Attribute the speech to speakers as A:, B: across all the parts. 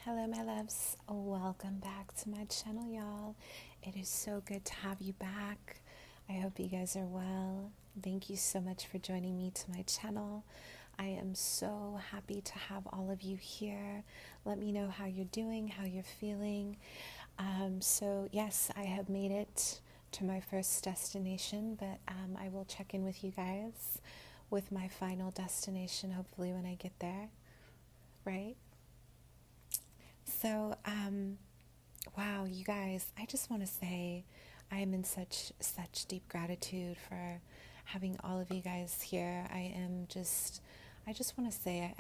A: Hello, my loves. Welcome back to my channel, y'all. It is so good to have you back. I hope you guys are well. Thank you so much for joining me to my channel. I am so happy to have all of you here. Let me know how you're doing, how you're feeling. So yes, I have made it to my first destination, but I will check in with you guys with my final destination, hopefully when I get there, right? So, wow, you guys, I just want to say I am in such deep gratitude for having all of you guys here. I just want to say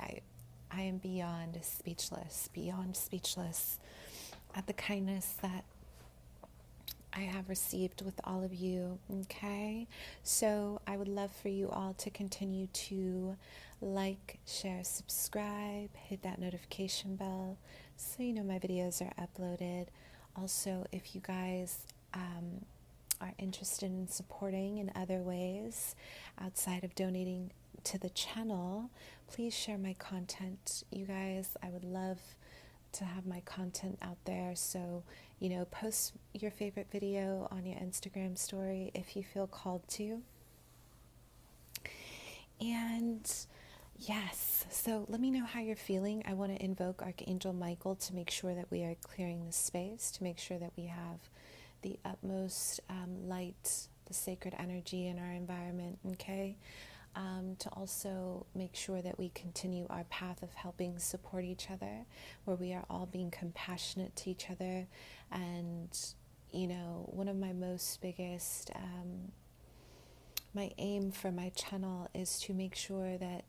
A: I am beyond speechless at the kindness that I have received with all of you. Okay, so I would love for you all to continue to like, share, subscribe, hit that notification bell so you know my videos are uploaded. Also, if you guys are interested in supporting in other ways outside of donating to the channel, please share my content. You guys, I would love to have my content out there. So, post your favorite video on your Instagram story if you feel called to. And yes, so let me know how you're feeling. I want to invoke Archangel Michael to make sure that we are clearing the space, to make sure that we have the utmost light, the sacred energy in our environment, okay? To also make sure that we continue our path of helping support each other, where we are all being compassionate to each other. And, one of my most biggest, my aim for my channel is to make sure that,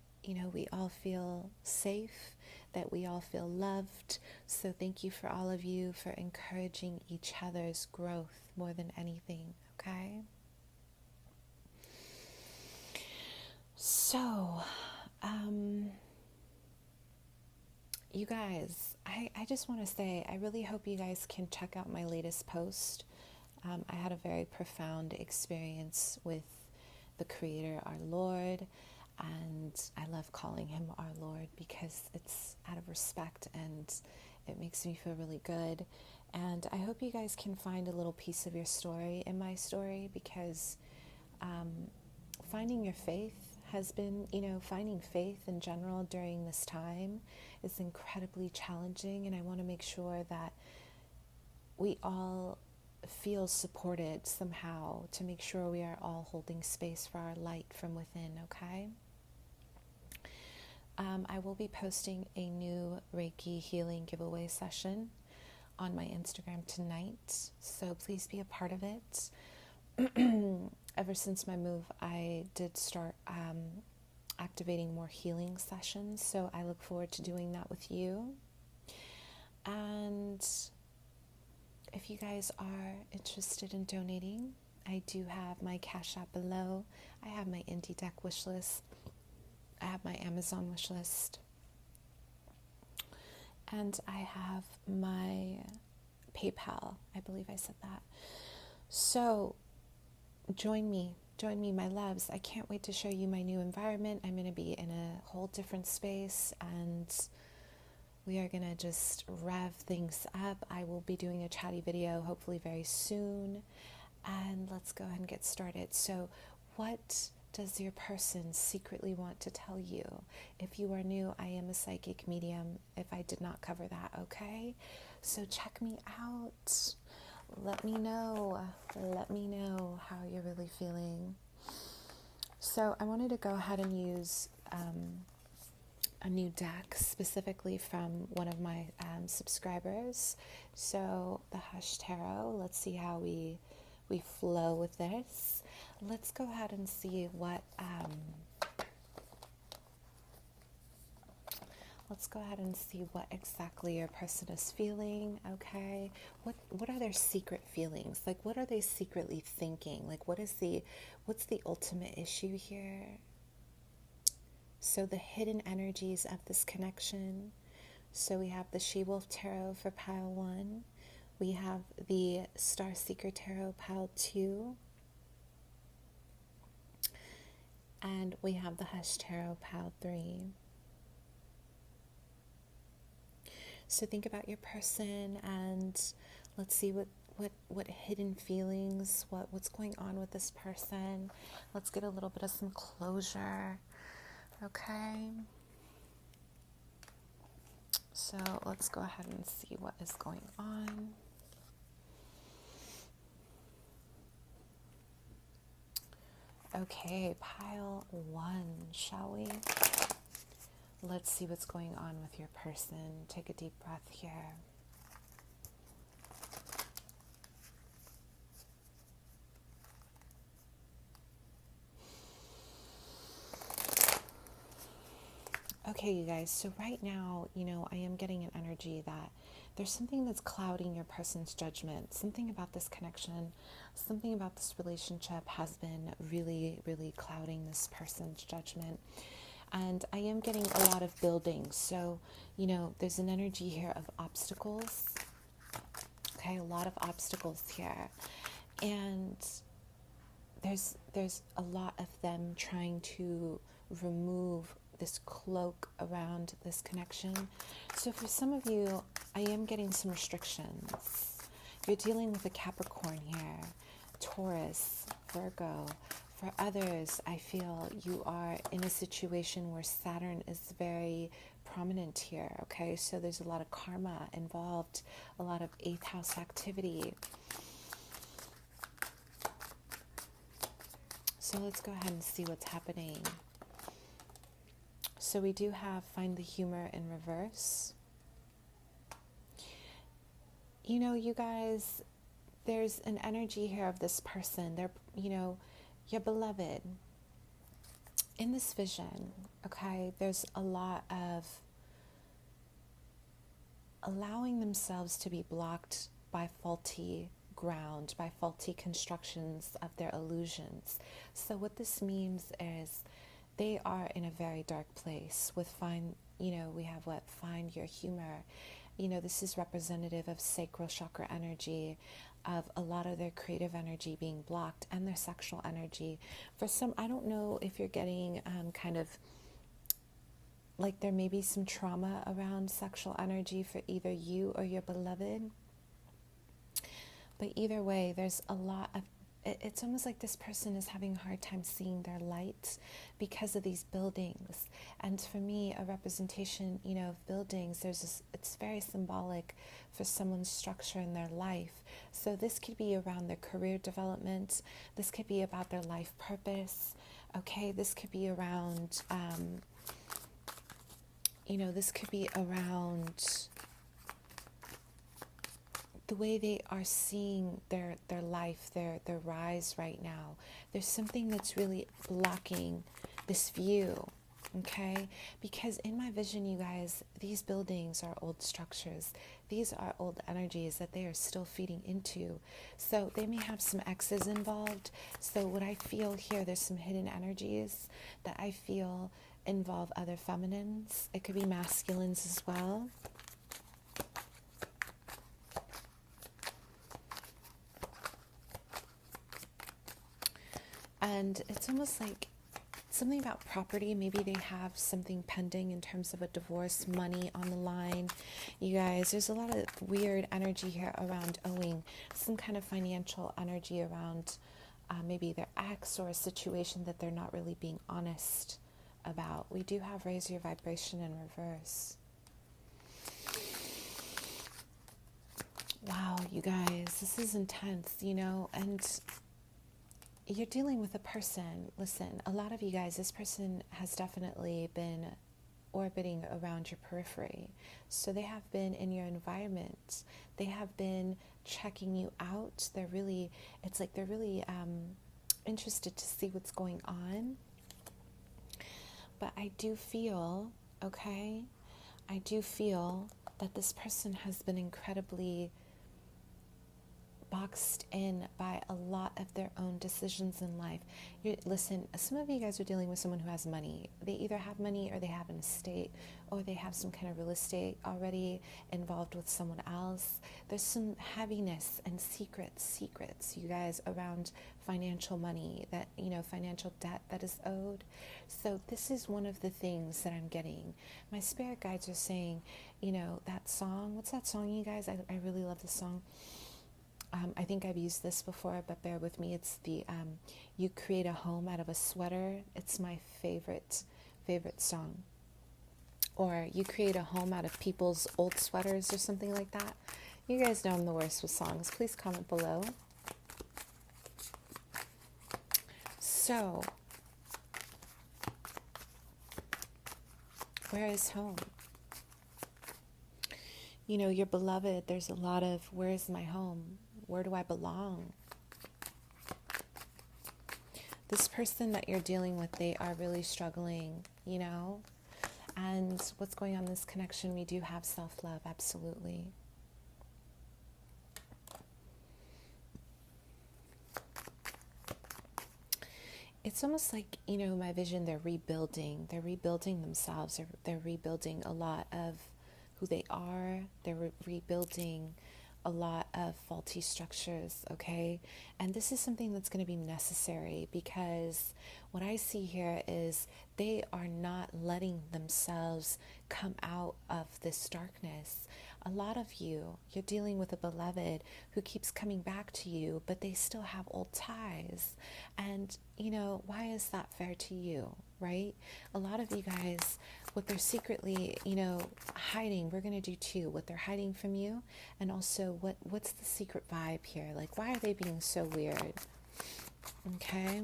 A: we all feel safe, that we all feel loved. So thank you for all of you for encouraging each other's growth more than anything, okay? So, you guys, I just want to say, I really hope you guys can check out my latest post. I had a very profound experience with the Creator, our Lord, and I love calling him our Lord because it's out of respect and it makes me feel really good. And I hope you guys can find a little piece of your story in my story, because finding your faith has been, finding faith in general during this time is incredibly challenging, and I want to make sure that we all feel supported somehow, to make sure we are all holding space for our light from within, okay? I will be posting a new Reiki healing giveaway session on my Instagram tonight, so please be a part of it. Ever since my move, I did start activating more healing sessions, so I look forward to doing that with you. And if you guys are interested in donating, I do have my Cash App below. I have my Indie Deck wish list. I have my Amazon wish list. And I have my PayPal. I believe I said that. So join me, my loves. I can't wait to show you my new environment. I'm going to be in a whole different space, and we are going to just rev things up. I will be doing a chatty video hopefully very soon, and let's go ahead and get started. So what does your person secretly want to tell you? If you are new, I am a psychic medium, if I did not cover that, okay? So check me out. Let me know how you're really feeling. So I wanted to go ahead and use a new deck specifically from one of my subscribers. So the Hush Tarot. Let's see how we flow with this. Let's go ahead and see what exactly your person is feeling, okay? What are their secret feelings? Like, what are they secretly thinking? Like, what's the ultimate issue here? So the hidden energies of this connection. So we have the She-Wolf Tarot for pile 1. We have the Star Seeker Tarot pile 2. And we have the Hush Tarot pile 3. So think about your person and let's see what hidden feelings, what's going on with this person. Let's get a little bit of some closure. Okay. So let's go ahead and see what is going on. Okay, pile 1, shall we? Let's see what's going on with your person. Take a deep breath here. Okay, you guys, so right now, I am getting an energy that there's something that's clouding your person's judgment. Something about this connection, something about this relationship has been really, really clouding this person's judgment. And I am getting a lot of building. So, there's an energy here of obstacles. Okay, a lot of obstacles here. And there's a lot of them trying to remove this cloak around this connection. So for some of you, I am getting some restrictions. You're dealing with a Capricorn here, Taurus, Virgo. For others, I feel you are in a situation where Saturn is very prominent here, okay? So there's a lot of karma involved, a lot of 8th house activity. So let's go ahead and see what's happening. So we do have find the humor in reverse. You guys, there's an energy here of this person. They're, your beloved. In this vision, okay, there's a lot of allowing themselves to be blocked by faulty ground, by faulty constructions of their illusions. So what this means is they are in a very dark place with find your humor. This is representative of sacral chakra energy, of a lot of their creative energy being blocked and their sexual energy. For some, I don't know if you're getting kind of like there may be some trauma around sexual energy for either you or your beloved. But either way, there's a lot of, it's almost like this person is having a hard time seeing their light because of these buildings. And for me, a representation, of buildings, it's very symbolic for someone's structure in their life. So this could be around their career development. This could be about their life purpose. Okay, this could be around, this could be around the way they are seeing their life, their rise right now. There's something that's really blocking this view, okay? Because in my vision, you guys, these buildings are old structures. These are old energies that they are still feeding into. So they may have some exes involved. So what I feel here, there's some hidden energies that I feel involve other feminines. It could be masculines as well. And it's almost like something about property. Maybe they have something pending in terms of a divorce, money on the line. You guys, there's a lot of weird energy here around owing, some kind of financial energy around maybe their ex or a situation that they're not really being honest about. We do have raise your vibration in reverse. Wow, you guys, this is intense, and you're dealing with a person. Listen, a lot of you guys, this person has definitely been orbiting around your periphery. So they have been in your environment. They have been checking you out. They're really interested to see what's going on. But I do feel that this person has been incredibly boxed in by a lot of their own decisions in life. Listen, some of you guys are dealing with someone who has money. They either have money or they have an estate, or they have some kind of real estate already involved with someone else. There's some heaviness and secrets, you guys, around financial money, that, financial debt that is owed. So this is one of the things that I'm getting. My spirit guides are saying, that song, what's that song, you guys? I really love this song. I think I've used this before, but bear with me. It's the You Create a Home Out of a Sweater. It's my favorite song. Or You Create a Home Out of People's Old Sweaters, or something like that. You guys know I'm the worst with songs. Please comment below. So, where is home? Your beloved, there's a lot of, where is my home? Where do I belong? This person that you're dealing with, they are really struggling, And what's going on in this connection? We do have self-love, absolutely. It's almost like, my vision, they're rebuilding. They're rebuilding themselves. They're rebuilding a lot of who they are. They're rebuilding a lot of faulty structures, okay? And this is something that's going to be necessary, because what I see here is they are not letting themselves come out of this darkness. A lot of you're dealing with a beloved who keeps coming back to you, but they still have old ties. And, why is that fair to you, right? A lot of you guys, what they're secretly, hiding, we're going to do too, what they're hiding from you, and also what's the secret vibe here? Like, why are they being so weird? Okay?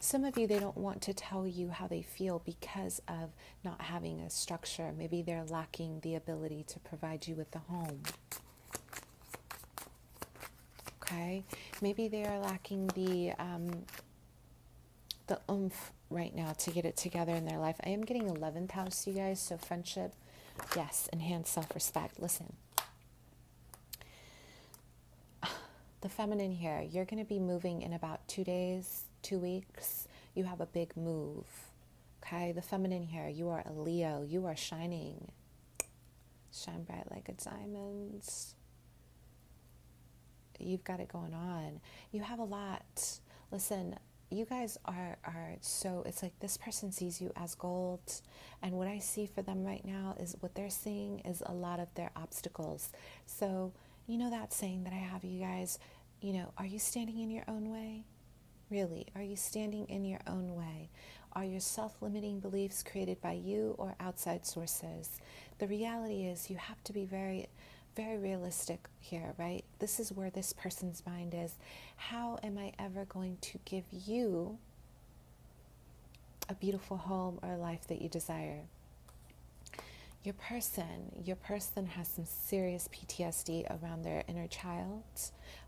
A: Some of you, they don't want to tell you how they feel because of not having a structure. Maybe they're lacking the ability to provide you with a home. Okay? Maybe they are lacking the oomph right now to get it together in their life. I am getting 11th house, you guys, so friendship, yes, enhanced self-respect. Listen, the feminine here, you're going to be moving in about 2 days, 2 weeks. You have a big move, okay? The feminine here, you are a Leo. You are shining. Shine bright like a diamond. You've got it going on. You have a lot. Listen, you guys are so, it's like this person sees you as gold. And what I see for them right now is what they're seeing is a lot of their obstacles. So, that saying that I have, you guys, are you standing in your own way? Really, are you standing in your own way? Are your self-limiting beliefs created by you or outside sources? The reality is you have to be very, very realistic here, right? This is where this person's mind is. How am I ever going to give you a beautiful home or a life that you desire? Your person has some serious PTSD around their inner child,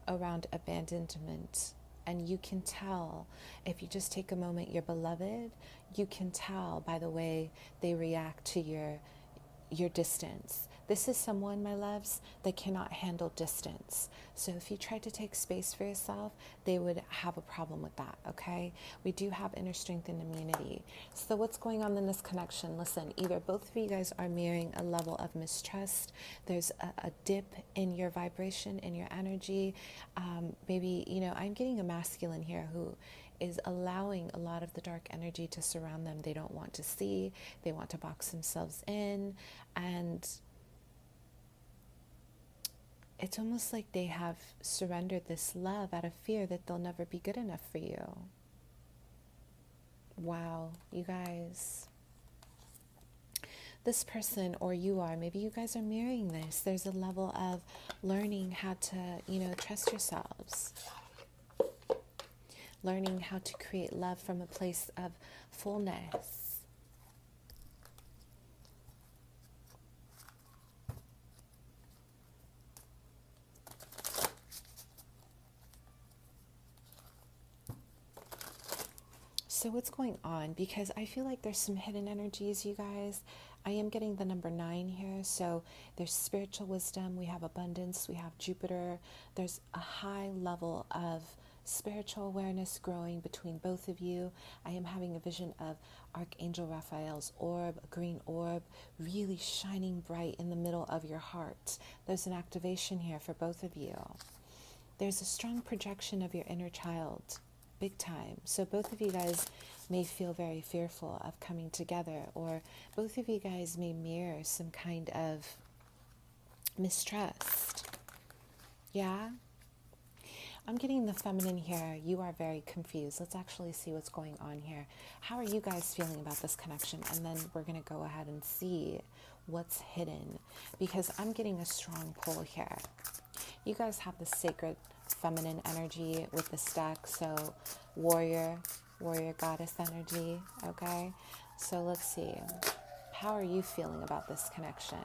A: around abandonment. And you can tell, if you just take a moment, your beloved, you can tell by the way they react to your distance. This is someone, my loves, that cannot handle distance. So if you try to take space for yourself, they would have a problem with that, okay? We do have inner strength and immunity. So what's going on in this connection? Listen, either both of you guys are mirroring a level of mistrust. There's a dip in your vibration, in your energy. Maybe, I'm getting a masculine here who is allowing a lot of the dark energy to surround them. They don't want to see. They want to box themselves in. And it's almost like they have surrendered this love out of fear that they'll never be good enough for you. Wow, you guys. This person, or you are, maybe you guys are mirroring this. There's a level of learning how to, trust yourselves. Learning how to create love from a place of fullness. So what's going on? Because I feel like there's some hidden energies, you guys. I am getting the number 9 here. So there's spiritual wisdom, we have abundance, we have Jupiter. There's a high level of spiritual awareness growing between both of you. I am having a vision of Archangel Raphael's orb, a green orb, really shining bright in the middle of your heart. There's an activation here for both of you. There's a strong projection of your inner child, big time. So both of you guys may feel very fearful of coming together, or both of you guys may mirror some kind of mistrust. Yeah? I'm getting the feminine here. You are very confused. Let's actually see what's going on here. How are you guys feeling about this connection? And then we're going to go ahead and see what's hidden, because I'm getting a strong pull here. You guys have the sacred feminine energy with the stack, so warrior goddess energy, okay? So let's see. How are you feeling about this connection?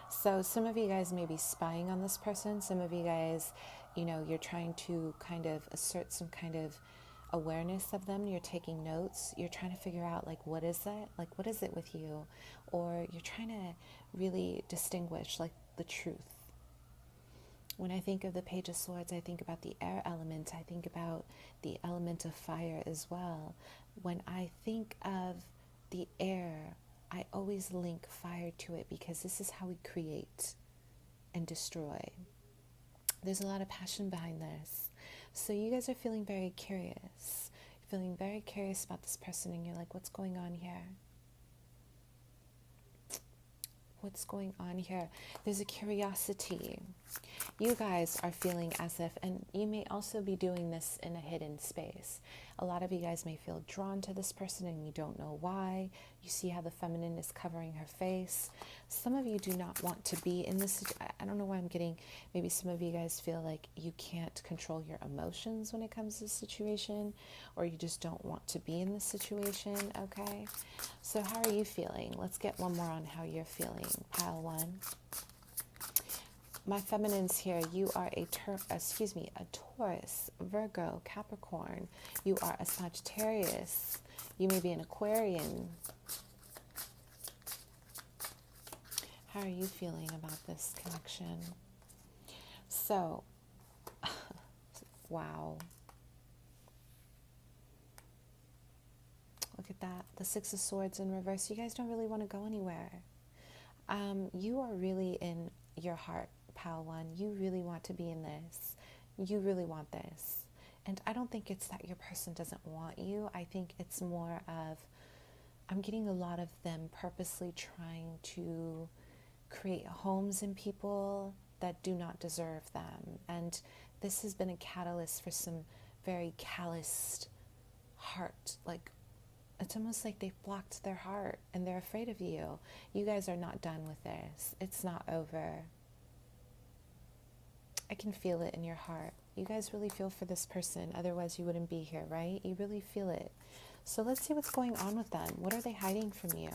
A: So some of you guys may be spying on this person. Some of you guys, you're trying to kind of assert some kind of awareness of them. You're taking notes. You're trying to figure out, like, what is it? Like, what is it with you? Or you're trying to really distinguish, like, the truth. When I think of the Page of Swords, I think about the air element. I think about the element of fire as well. When I think of the air, I always link fire to it, because this is how we create and destroy. There's a lot of passion behind this. So you guys are feeling very curious. You're feeling very curious about this person, and you're like, what's going on here? What's going on here? There's a curiosity. You guys are feeling as if, and you may also be doing this in a hidden space. A lot of you guys may feel drawn to this person and you don't know why. You see how the feminine is covering her face. Some of you do not want to be in this. I don't know why I'm getting, maybe some of you guys feel like you can't control your emotions when it comes to this situation, or you just don't want to be in this situation, okay? So how are you feeling? Let's get one more on how you're feeling. Pile 1. My feminines here, you are a Taurus, Virgo, Capricorn. You are a Sagittarius. You may be an Aquarian. How are you feeling about this connection? So, wow. Look at that. The Six of Swords in reverse. You guys don't really want to go anywhere. You are really in your heart, Pal 1. You really want to be in this. You really want this. And I don't think it's that your person doesn't want you. I think it's more of, I'm getting a lot of them purposely trying to create homes in people that do not deserve them. And this has been a catalyst for some very calloused heart, like, it's almost like they've blocked their heart and they're afraid of you. You guys are not done with this. It's not over. I can feel it in your heart. You guys really feel for this person. Otherwise, you wouldn't be here, right? You really feel it. So let's see what's going on with them. What are they hiding from you?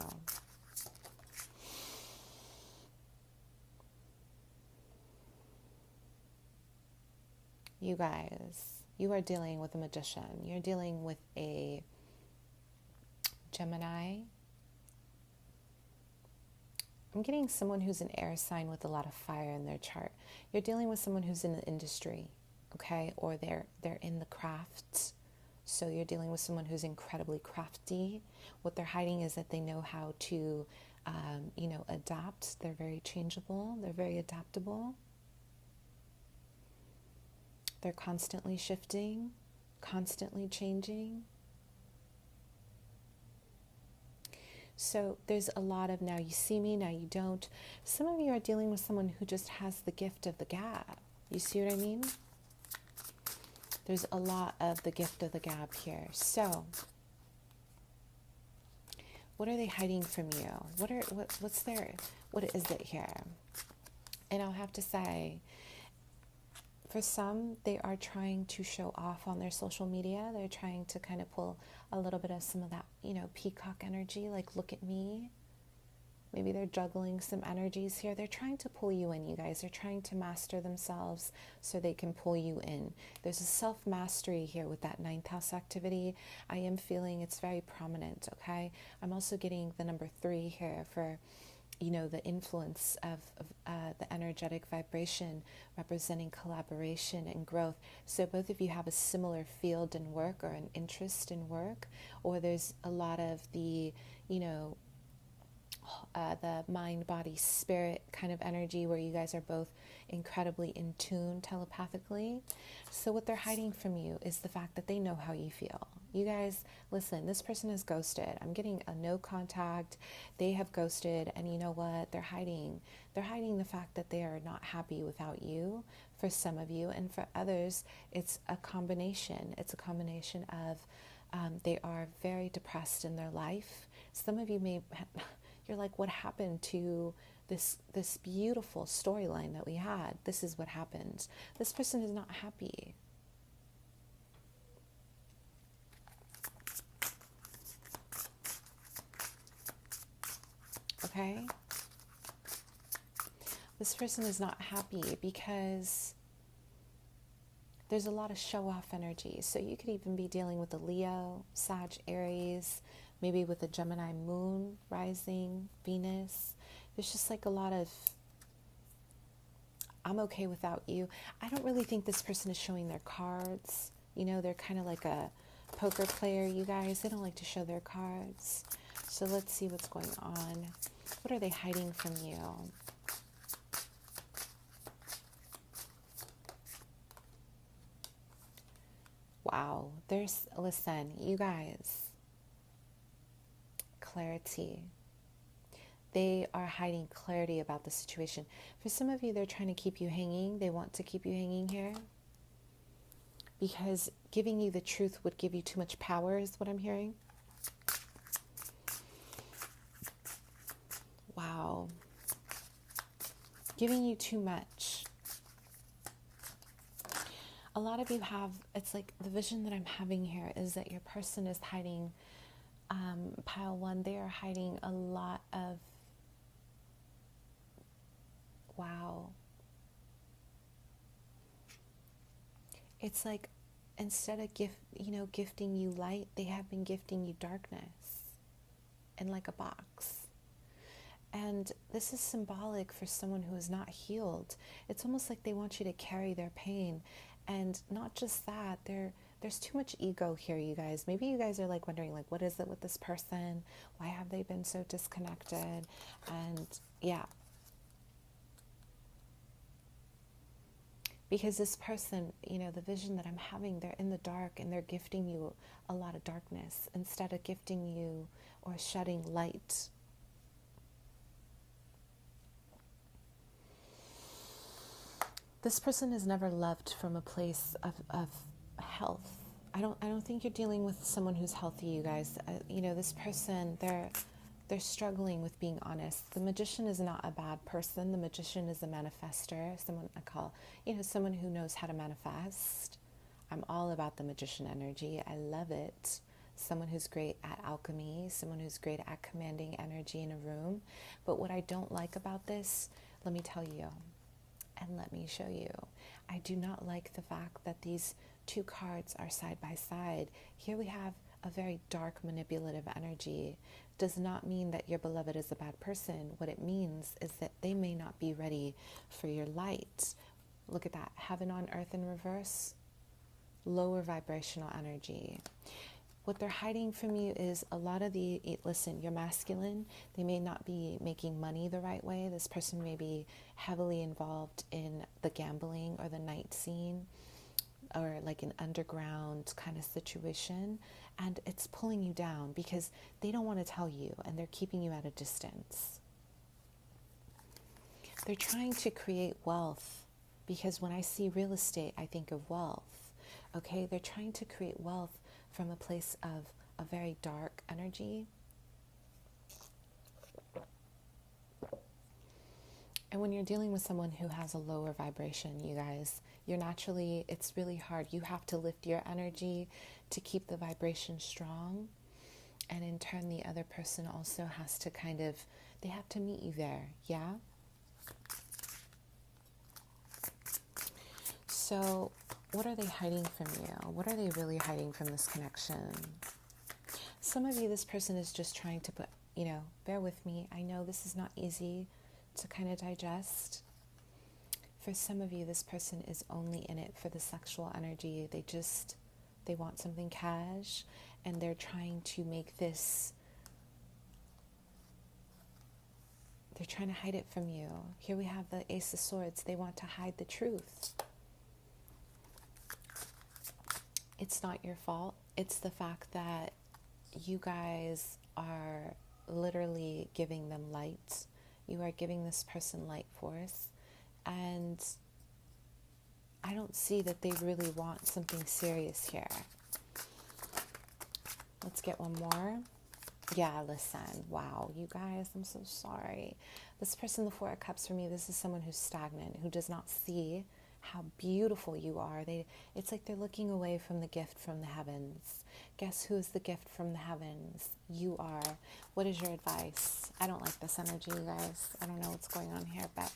A: You guys, you are dealing with a magician. You're dealing with a Gemini. I'm getting someone who's an air sign with a lot of fire in their chart. You're dealing with someone who's in the industry, okay? Or they're in the crafts. So you're dealing with someone who's incredibly crafty. What they're hiding is that they know how to, adapt. They're very changeable. They're very adaptable. They're constantly shifting, constantly changing. So there's a lot of now you see me, now you don't. Some of you are dealing with someone who just has the gift of the gab. You see what I mean? There's a lot of the gift of the gab here. So what are they hiding from you? What is it here? And I'll have to say, for some, they are trying to show off on their social media. They're trying to kind of pull a little bit of some of that, peacock energy, like, look at me. Maybe they're juggling some energies here. They're trying to pull you in, you guys. They're trying to master themselves so they can pull you in. There's a self-mastery here with that ninth house activity. I am feeling it's very prominent, okay? I'm also getting the number 3 here for, the influence of the energetic vibration representing collaboration and growth. So both of you have a similar field in work or an interest in work, or there's a lot of the, the mind, body, spirit kind of energy where you guys are both incredibly in tune telepathically. So what they're hiding from you is the fact that they know how you feel. You guys, listen, this person is ghosted. I'm getting a no contact. They have ghosted, and you know what? They're hiding. They're hiding the fact that they are not happy without you for some of you, and for others, it's a combination. It's a combination of they are very depressed in their life. Some of you may, you're like, what happened to this beautiful storyline that we had? This is what happened. This person is not happy. Okay? This person is not happy because there's a lot of show-off energy. So you could even be dealing with a Leo, Sag, Aries, maybe with a Gemini moon, rising, Venus. There's just like a lot of, I'm okay without you. I don't really think this person is showing their cards. They're kind of like a poker player, you guys. They don't like to show their cards. So let's see what's going on. What are they hiding from you? Wow. Listen, you guys. Clarity. They are hiding clarity about the situation. For some of you, they're trying to keep you hanging. They want to keep you hanging here. Because giving you the truth would give you too much power, is what I'm hearing. Wow. Giving you too much. A lot of you have, it's like the vision that I'm having here is that your person is hiding, pile 1, they are hiding a lot of, wow. It's like instead of gifting you light, they have been gifting you darkness in like a box. And this is symbolic for someone who is not healed. It's almost like they want you to carry their pain. And not just that, there's too much ego here, you guys. Maybe you guys are like wondering, like, what is it with this person? Why have they been so disconnected? And yeah. Because this person, the vision that I'm having, they're in the dark and they're gifting you a lot of darkness instead of gifting you or shedding light. This person has never loved from a place of health. I don't think you're dealing with someone who's healthy, you guys. This person, they're struggling with being honest. The magician is not a bad person. The magician is a manifester. Someone I call, someone who knows how to manifest. I'm all about the magician energy. I love it. Someone who's great at alchemy, someone who's great at commanding energy in a room. But what I don't like about this, let me tell you. And let me show you. I do not like the fact that these 2 cards are side by side. Here we have a very dark, manipulative energy. Does not mean that your beloved is a bad person. What it means is that they may not be ready for your light. Look at that. Heaven on earth in reverse. Lower vibrational energy. What they're hiding from you is a lot of listen, you're masculine. They may not be making money the right way. This person may be heavily involved in the gambling or the night scene or like an underground kind of situation. And it's pulling you down because they don't want to tell you and they're keeping you at a distance. They're trying to create wealth because when I see real estate, I think of wealth. Okay, they're trying to create wealth from a place of a very dark energy. And when you're dealing with someone who has a lower vibration, you guys, it's really hard. You have to lift your energy to keep the vibration strong. And in turn, the other person also has to they have to meet you there, yeah? So what are they hiding from you? What are they really hiding from this connection? Some of you, this person is just trying to put, bear with me. I know this is not easy to kind of digest. For some of you, this person is only in it for the sexual energy. They want something cash, and they're trying to make this, they're trying to hide it from you. Here we have the Ace of Swords. They want to hide the truth. It's not your fault. It's the fact that you guys are literally giving them light. You are giving this person light force. And I don't see that they really want something serious here. Let's get one more. Yeah, listen. Wow, you guys, I'm so sorry. This person, the Four of Cups, for me, this is someone who's stagnant, who does not see how beautiful you are. It's like they're looking away from the gift from the heavens. Guess who is the gift from the heavens? You are. What is your advice? I don't like this energy, you guys. I don't know what's going on here, but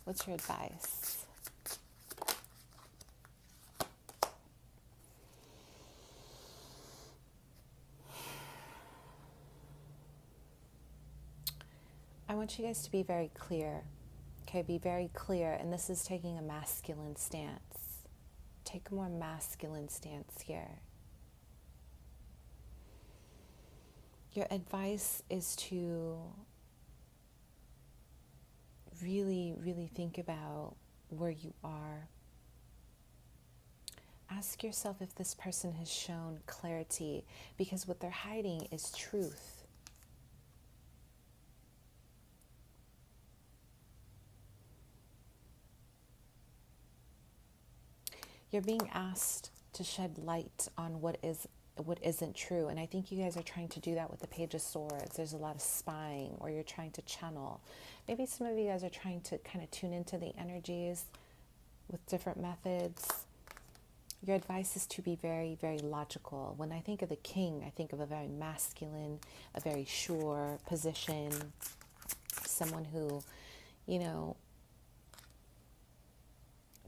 A: what's your advice? I want you guys to be very clear. Okay, be very clear. And this is taking a masculine stance. Take a more masculine stance here. Your advice is to really, really think about where you are. Ask yourself if this person has shown clarity, because what they're hiding is truth. You're being asked to shed light on what isn't true. And I think you guys are trying to do that with the Page of Swords. There's a lot of spying, or you're trying to channel. Maybe some of you guys are trying to kind of tune into the energies with different methods. Your advice is to be very, very logical. When I think of the King, I think of a very masculine, a very sure position, someone who,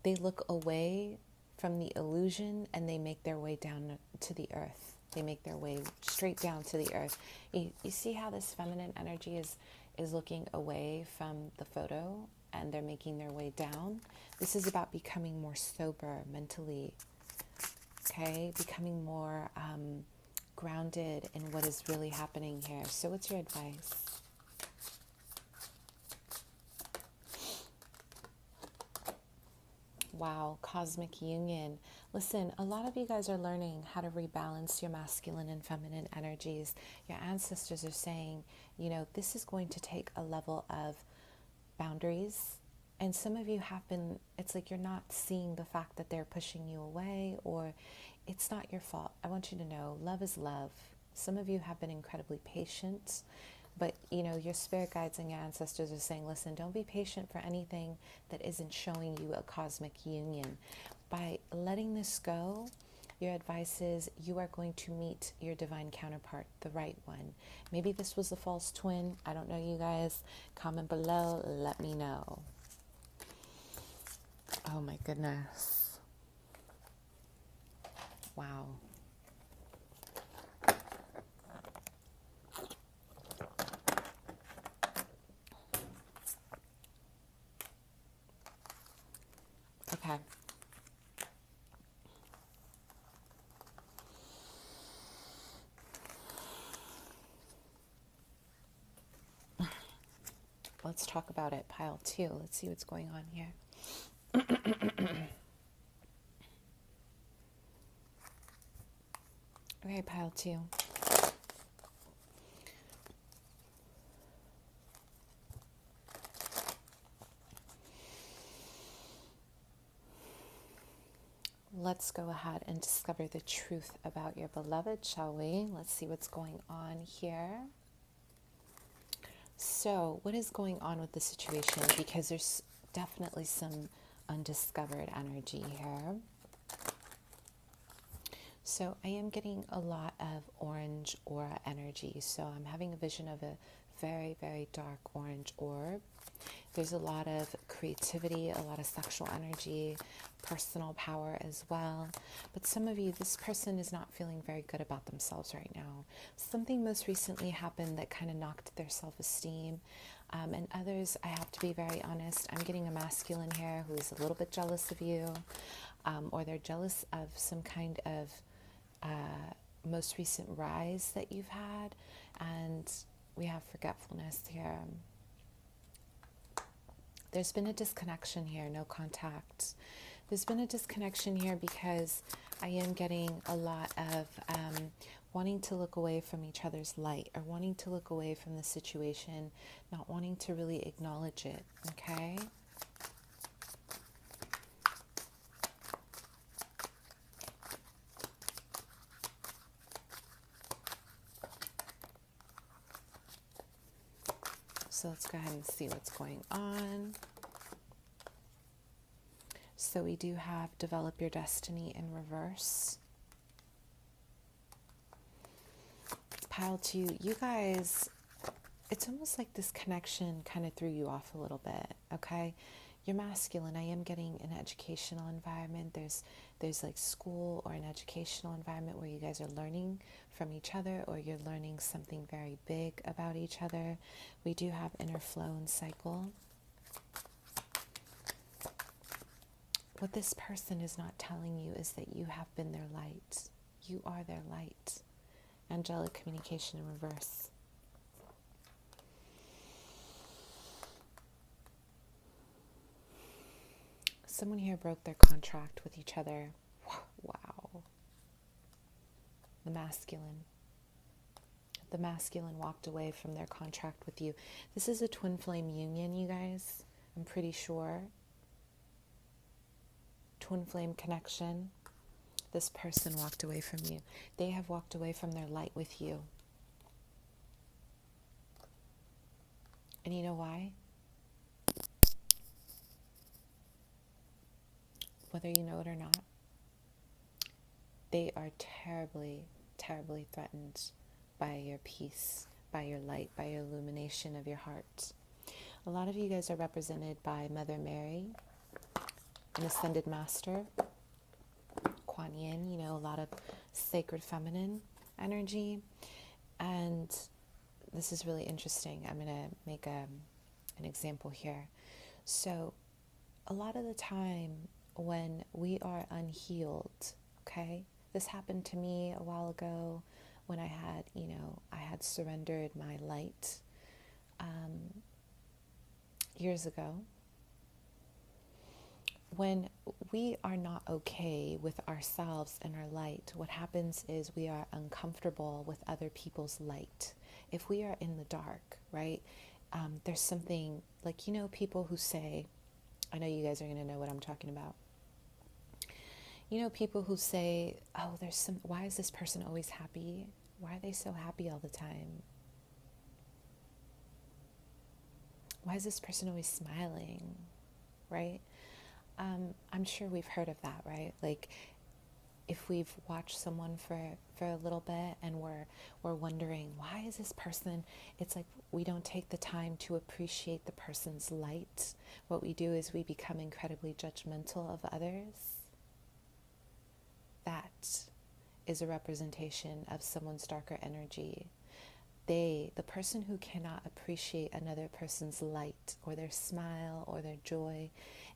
A: they look away from the illusion and they make their way down to the earth. They make their way straight down to the earth. You see how this feminine energy is looking away from the photo, and they're making their way down. This is about becoming more sober mentally, okay? Becoming more grounded in what is really happening here. So what's your advice? Wow, cosmic union. Listen, a lot of you guys are learning how to rebalance your masculine and feminine energies. Your ancestors are saying, this is going to take a level of boundaries. And some of you have been, it's like you're not seeing the fact that they're pushing you away, or it's not your fault. I want you to know, love is love. Some of you have been incredibly patient. But, your spirit guides and your ancestors are saying, listen, don't be patient for anything that isn't showing you a cosmic union. By letting this go, your advice is you are going to meet your divine counterpart, the right one. Maybe this was a false twin. I don't know, you guys. Comment below. Let me know. Oh, my goodness. Wow. Okay. Let's talk about it. Pile 2. Let's see what's going on here. Okay, pile 2. Let's go ahead and discover the truth about your beloved, shall we? Let's see what's going on here. So, what is going on with the situation? Because there's definitely some undiscovered energy here. So I am getting a lot of orange aura energy. So I'm having a vision of a very, very dark orange orb. There's a lot of creativity, a lot of sexual energy, personal power as well. But some of you, this person is not feeling very good about themselves right now. Something most recently happened that kind of knocked their self-esteem. And others, I have to be very honest, I'm getting a masculine here who is a little bit jealous of you, or they're jealous of some kind of most recent rise that you've had. And we have forgetfulness here. There's been a disconnection here, no contact. There's been a disconnection here because I am getting a lot of wanting to look away from each other's light, or wanting to look away from the situation, not wanting to really acknowledge it, okay? So let's go ahead and see what's going on. So we do have develop your destiny in reverse. Pile 2, you guys, it's almost like this connection kind of threw you off a little bit, okay? You're masculine. I am getting an educational environment. There's like school or an educational environment where you guys are learning from each other, or you're learning something very big about each other. We do have inner flow and cycle. What this person is not telling you is that you have been their light. You are their light. Angelic communication in reverse. Someone here broke their contract with each other. Wow. The masculine. The masculine walked away from their contract with you. This is a twin flame union, you guys. I'm pretty sure. Twin flame connection. This person walked away from you. They have walked away from their light with you. And you know why? Whether you know it or not, they are terribly, terribly threatened by your peace, by your light, by your illumination of your heart. A lot of you guys are represented by Mother Mary, an ascended master, Kuan Yin, a lot of sacred feminine energy. And this is really interesting. I'm going to make an example here. So a lot of the time when we are unhealed, okay, this happened to me a while ago when I had surrendered my light years ago. When we are not okay with ourselves and our light, what happens is we are uncomfortable with other people's light. If we are in the dark, right, there's something like, people who say, I know you guys are going to know what I'm talking about. People who say, oh, why is this person always happy? Why are they so happy all the time? Why is this person always smiling, right? I'm sure we've heard of that, right? Like, if we've watched someone for a little bit and we're wondering, why is this person, it's like we don't take the time to appreciate the person's light. What we do is we become incredibly judgmental of others. That is a representation of someone's darker energy. The person who cannot appreciate another person's light or their smile or their joy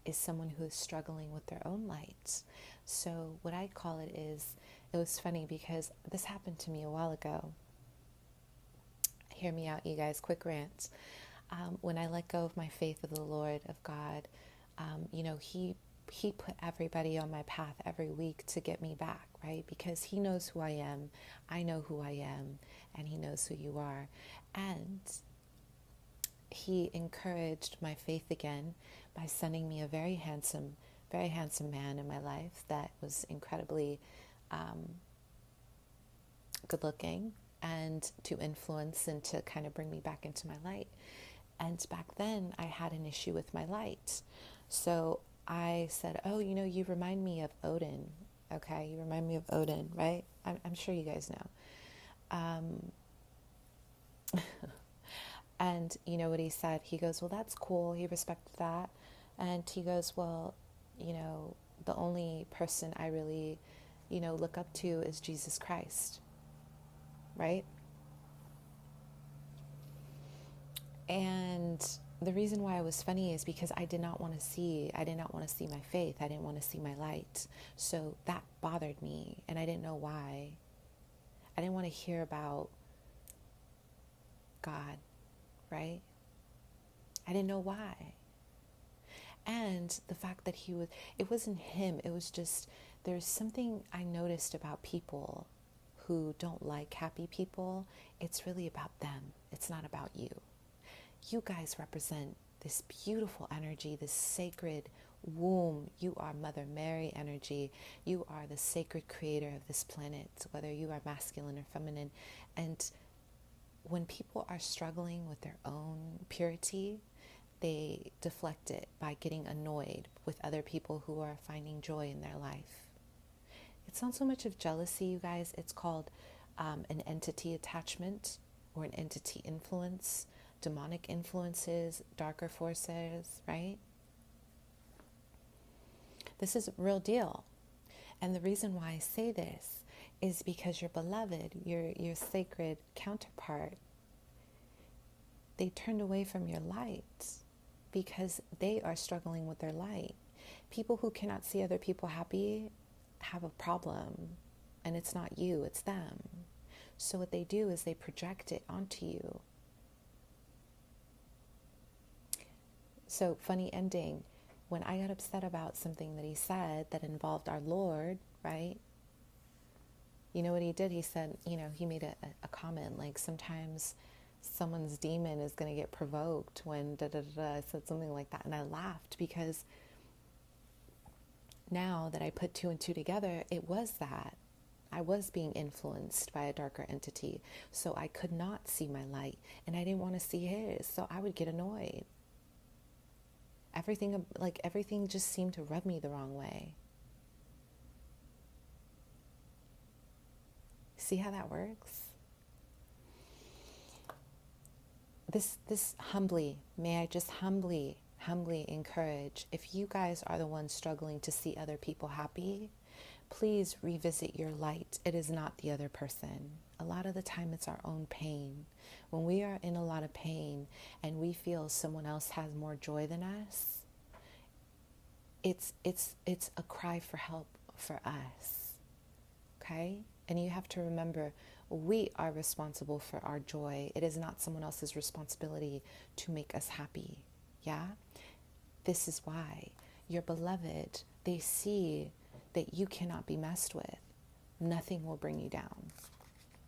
A: is someone who is struggling with their own light. So what I call it is, it was funny because this happened to me a while ago. Hear me out, you guys, quick rant. When I let go of my faith of the Lord, of God, He put everybody on my path every week to get me back, right? Because He knows who I am, I know who I am, and He knows who you are. And He encouraged my faith again by sending me a very handsome man in my life that was incredibly good looking, and to influence and to kind of bring me back into my light. And back then I had an issue with my light. So I said, oh, you remind me of Odin. Okay, you remind me of Odin, right? I'm sure you guys know. And you know what he said? He goes, well, that's cool. He respected that. And he goes, well, the only person I really, look up to is Jesus Christ, right? And the reason why it was funny is because I did not want to see my faith. I didn't want to see my light. So that bothered me, and I didn't know why. I didn't want to hear about God, right? I didn't know why. And the fact that it wasn't him, it was just, there's something I noticed about people who don't like happy people. It's really about them. It's not about you. You guys represent this beautiful energy, this sacred womb. You are Mother Mary energy. You are the sacred creator of this planet, whether you are masculine or feminine. And when people are struggling with their own purity, they deflect it by getting annoyed with other people who are finding joy in their life. It's not so much of jealousy, you guys. It's called an entity attachment or an entity influence, demonic influences, darker forces, right? This is a real deal. And the reason why I say this is because your beloved, your sacred counterpart, they turned away from your light because they are struggling with their light. People who cannot see other people happy have a problem, and it's not you, it's them. So what they do is they project it onto you. So funny ending, when I got upset about something that he said that involved our Lord, right? You know what he did? He said, he made a comment like, sometimes someone's demon is going to get provoked when I said something like that. And I laughed because now that I put two and two together, it was that. I was being influenced by a darker entity. So I could not see my light, and I didn't want to see his. So I would get annoyed. Everything just seemed to rub me the wrong way. See how that works? This humbly, may I just humbly encourage, if you guys are the ones struggling to see other people happy, please revisit your light. It is not the other person. A lot of the time it's our own pain. When we are in a lot of pain and we feel someone else has more joy than us, it's a cry for help for us. Okay? And you have to remember, we are responsible for our joy. It is not someone else's responsibility to make us happy. Yeah? This is why your beloved, they see that you cannot be messed with. Nothing will bring you down.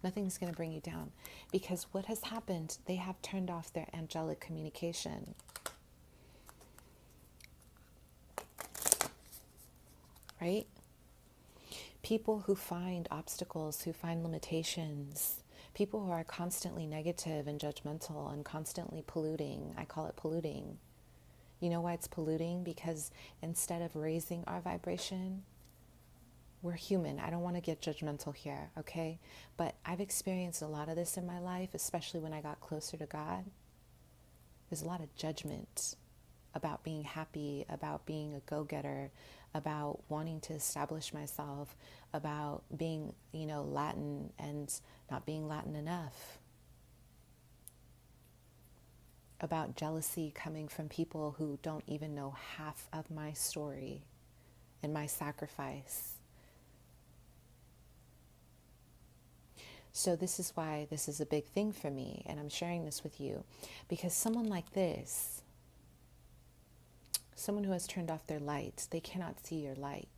A: Nothing's going to bring you down. Because what has happened, they have turned off their angelic communication. Right? People who find obstacles, who find limitations, people who are constantly negative and judgmental and constantly polluting. I call it polluting. You know why it's polluting? Because instead of raising our vibration, we're human. I don't want to get judgmental here, okay? But I've experienced a lot of this in my life, especially when I got closer to God. There's a lot of judgment about being happy, about being a go-getter, about wanting to establish myself, about being, Latin and not being Latin enough, about jealousy coming from people who don't even know half of my story and my sacrifice. So this is why this is a big thing for me, and I'm sharing this with you, because someone like this, someone who has turned off their lights, they cannot see your light.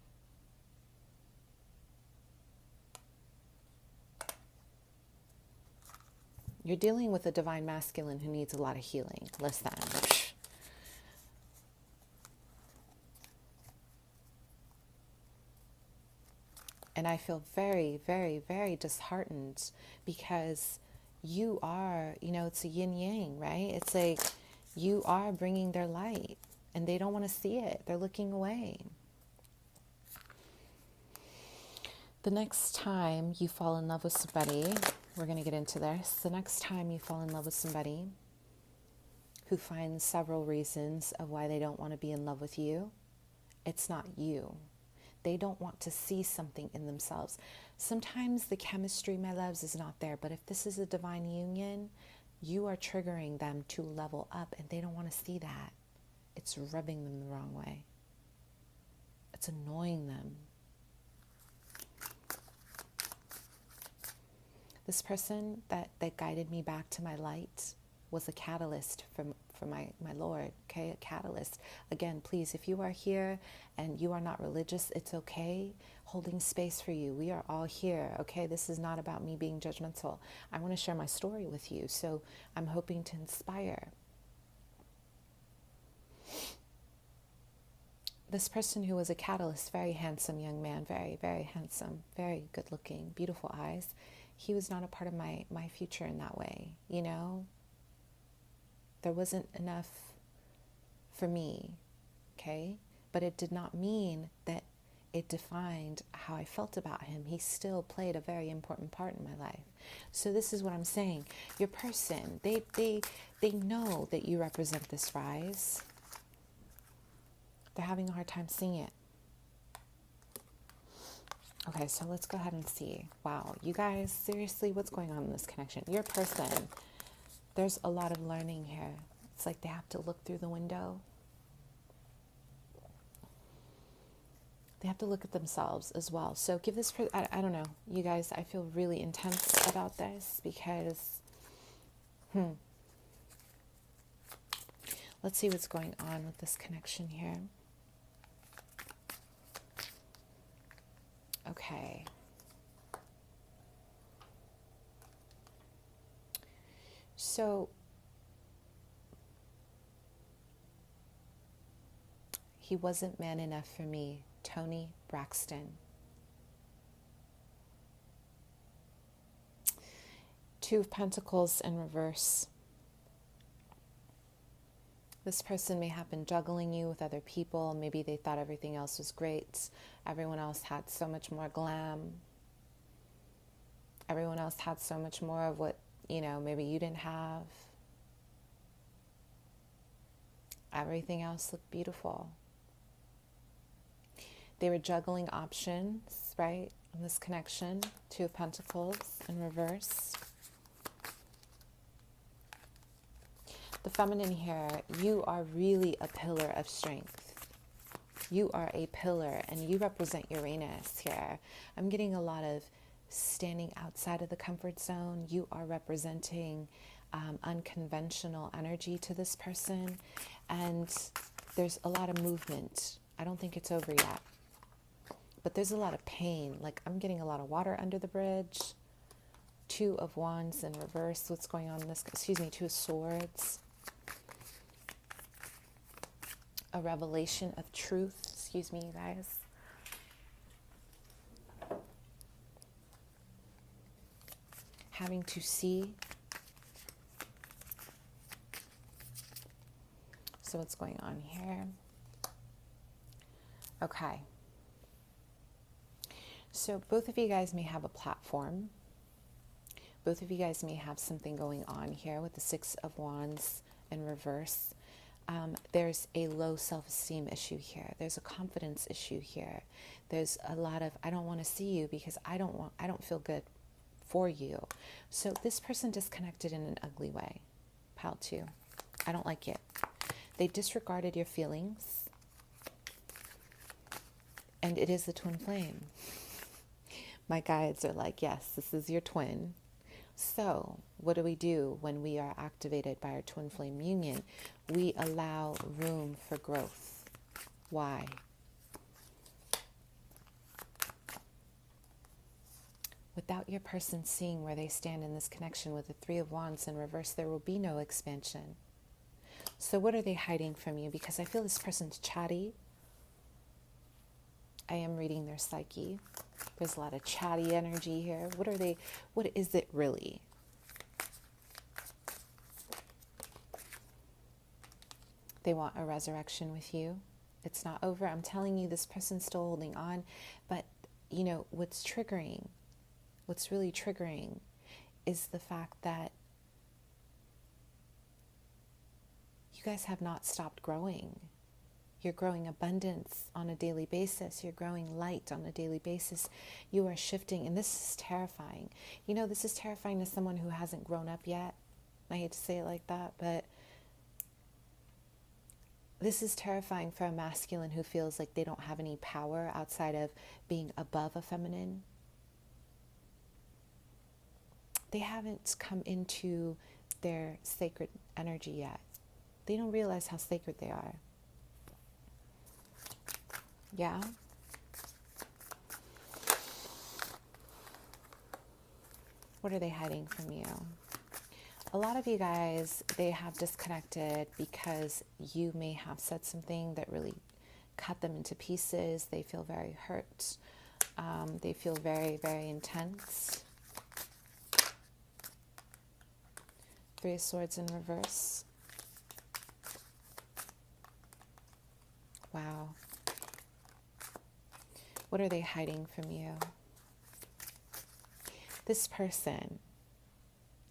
A: You're dealing with a divine masculine who needs a lot of healing. Listen. And I feel very, very, very disheartened because you are, it's a yin yang, right? It's like you are bringing their light and they don't want to see it. They're looking away. The next time you fall in love with somebody, we're going to get into this. The next time you fall in love with somebody who finds several reasons of why they don't want to be in love with you, it's not you. They don't want to see something in themselves. Sometimes the chemistry, my loves, is not there. But if this is a divine union, you are triggering them to level up, and they don't want to see that. It's rubbing them the wrong way. It's annoying them. This person that guided me back to my light was a catalyst for my Lord, okay? A catalyst. Again, please, if you are here and you are not religious, it's okay. Holding space for you. We are all here, okay? This is not about me being judgmental. I want to share my story with you, so I'm hoping to inspire. This person who was a catalyst, very handsome young man, very, very handsome, very good looking, beautiful eyes. He was not a part of my future in that way, you know? There wasn't enough for me, okay? But it did not mean that it defined how I felt about him. He still played a very important part in my life. So this is what I'm saying. Your person, they know that you represent this rise. They're having a hard time seeing it. Okay, so let's go ahead and see. Wow, you guys, seriously, what's going on in this connection? Your person, there's a lot of learning here. It's like they have to look through the window. They have to look at themselves as well. So give this, I don't know, you guys, I feel really intense about this because, let's see what's going on with this connection here. Okay. So he wasn't man enough for me, Tony Braxton. Two of Pentacles in reverse. This person may have been juggling you with other people. Maybe they thought everything else was great. Everyone else had so much more glam. Everyone else had so much more of what, you know, maybe you didn't have. Everything else looked beautiful. They were juggling options, right? In this connection, Two of Pentacles in reverse. The feminine here, you are really a pillar of strength. You are a pillar and you represent Uranus here. I'm getting a lot of standing outside of the comfort zone. You are representing unconventional energy to this person. And there's a lot of movement. I don't think it's over yet. But there's a lot of pain. Like I'm getting a lot of water under the bridge. Two of Wands in reverse. What's going on in this? Two of Swords. A revelation of truth. You guys. Having to see. So what's going on here? Okay. So both of you guys may have a platform. Both of you guys may have something going on here with the Six of Wands in reverse. There's a low self-esteem issue here. There's a confidence issue here. There's a lot of, I don't want to see you because I don't feel good for you. So this person disconnected in an ugly way. Pile 2. I don't like it. They disregarded your feelings. And it is the twin flame. My guides are like, yes, this is your twin. So what do we do when we are activated by our twin flame union? We allow room for growth. Why? Without your person seeing where they stand in this connection with the Three of Wands in reverse, there will be no expansion. So what are they hiding from you? Because I feel this person's chatty. I am reading their psyche. There's a lot of chatty energy here. What is it really? They want a resurrection with you. It's not over. I'm telling you, this person's still holding on, but what's really triggering is the fact that you guys have not stopped growing. You're growing abundance on a daily basis. You're growing light on a daily basis. You are shifting, and this is terrifying. This is terrifying to someone who hasn't grown up yet. I hate to say it like that, but this is terrifying for a masculine who feels like they don't have any power outside of being above a feminine. They haven't come into their sacred energy yet. They don't realize how sacred they are. Yeah? What are they hiding from you? A lot of you guys, they have disconnected because you may have said something that really cut them into pieces. They feel very hurt. They feel very, very intense. Three of Swords in reverse. Wow. What are they hiding from you? This person,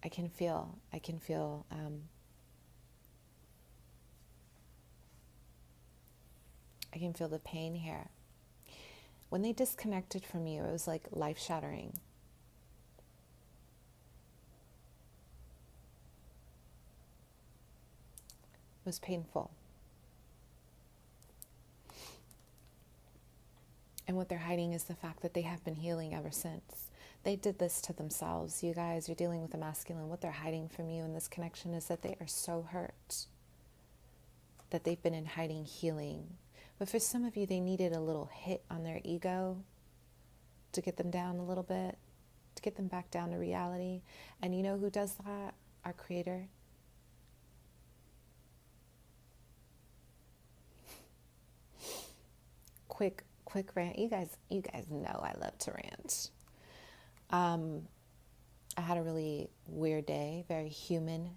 A: I can feel the pain here. When they disconnected from you, it was like life-shattering. It was painful. And what they're hiding is the fact that they have been healing ever since. They did this to themselves. You guys, you're dealing with a masculine. What they're hiding from you in this connection is that they are so hurt, that they've been in hiding healing. But for some of you, they needed a little hit on their ego to get them down a little bit, to get them back down to reality. And you know who does that? Our Creator. Quick rant. You guys know I love to rant. I had a really weird day, very human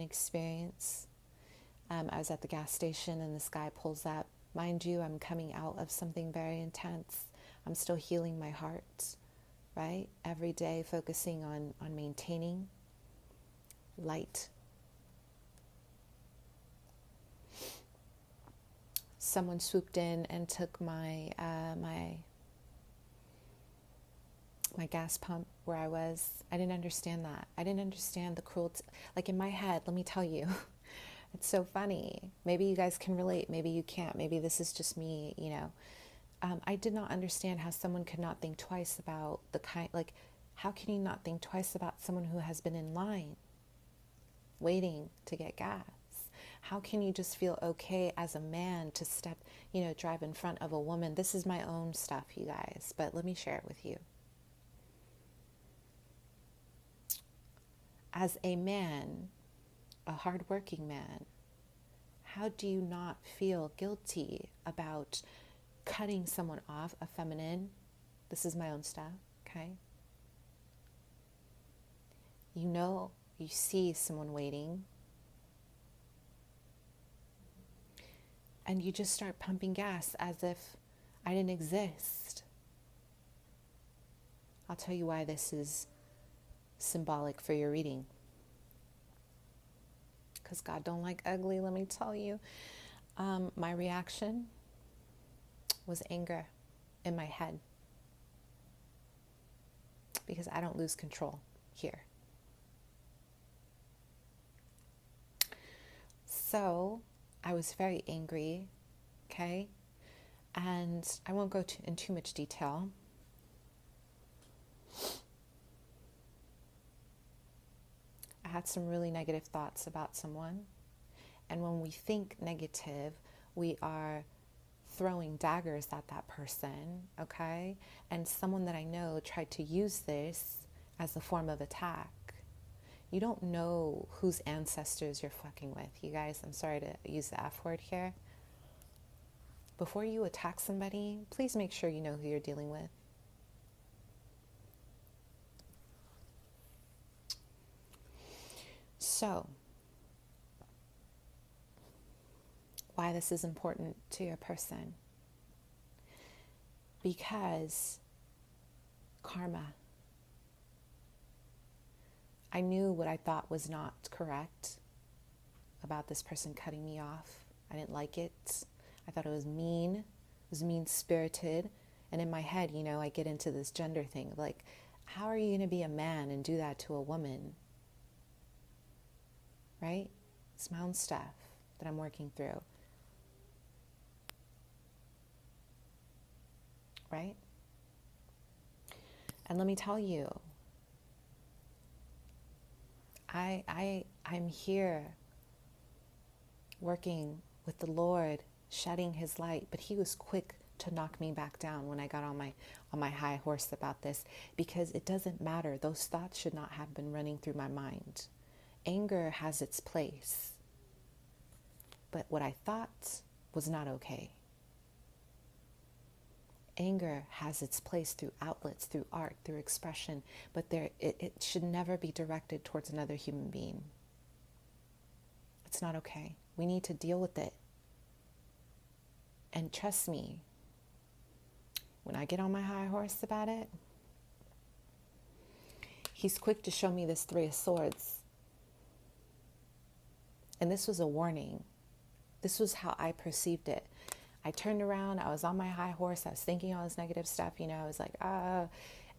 A: experience. I was at the gas station and this guy pulls up. Mind you, I'm coming out of something very intense. I'm still healing my heart, right? Every day focusing on maintaining light. Someone swooped in and took my gas pump where I was. I didn't understand that. I didn't understand the cruelty. Like in my head, let me tell you, it's so funny. Maybe you guys can relate. Maybe you can't. Maybe this is just me, I did not understand how someone could not think twice about how can you not think twice about someone who has been in line waiting to get gas? How can you just feel okay as a man to drive in front of a woman? This is my own stuff, you guys, but let me share it with you. As a man, a hardworking man, how do you not feel guilty about cutting someone off, a feminine? This is my own stuff, okay? You see someone waiting, and you just start pumping gas as if I didn't exist. I'll tell you why this is symbolic for your reading. Because God don't like ugly, let me tell you. My reaction was anger in my head. Because I don't lose control here. So I was very angry, okay? And I won't go in too much detail. I had some really negative thoughts about someone. And when we think negative, we are throwing daggers at that person, okay? And someone that I know tried to use this as a form of attack. You don't know whose ancestors you're fucking with. You guys, I'm sorry to use the F word here. Before you attack somebody, please make sure you know who you're dealing with. So, why this is important to your person. Because karma. I knew what I thought was not correct about this person cutting me off. I didn't like it. I thought it was mean. It was mean-spirited. And in my head, I get into this gender thing. Like, how are you going to be a man and do that to a woman? Right? It's my own stuff that I'm working through. Right? And let me tell you, I'm here working with the Lord, shedding his light, but he was quick to knock me back down when I got on my high horse about this, because it doesn't matter. Those thoughts should not have been running through my mind. Anger has its place, but what I thought was not okay. Anger has its place through outlets, through art, through expression, but it should never be directed towards another human being. It's not okay. We need to deal with it. And trust me, when I get on my high horse about it, he's quick to show me this Three of Swords. And this was a warning. This was how I perceived it. I turned around, I was on my high horse, I was thinking all this negative stuff, I was like,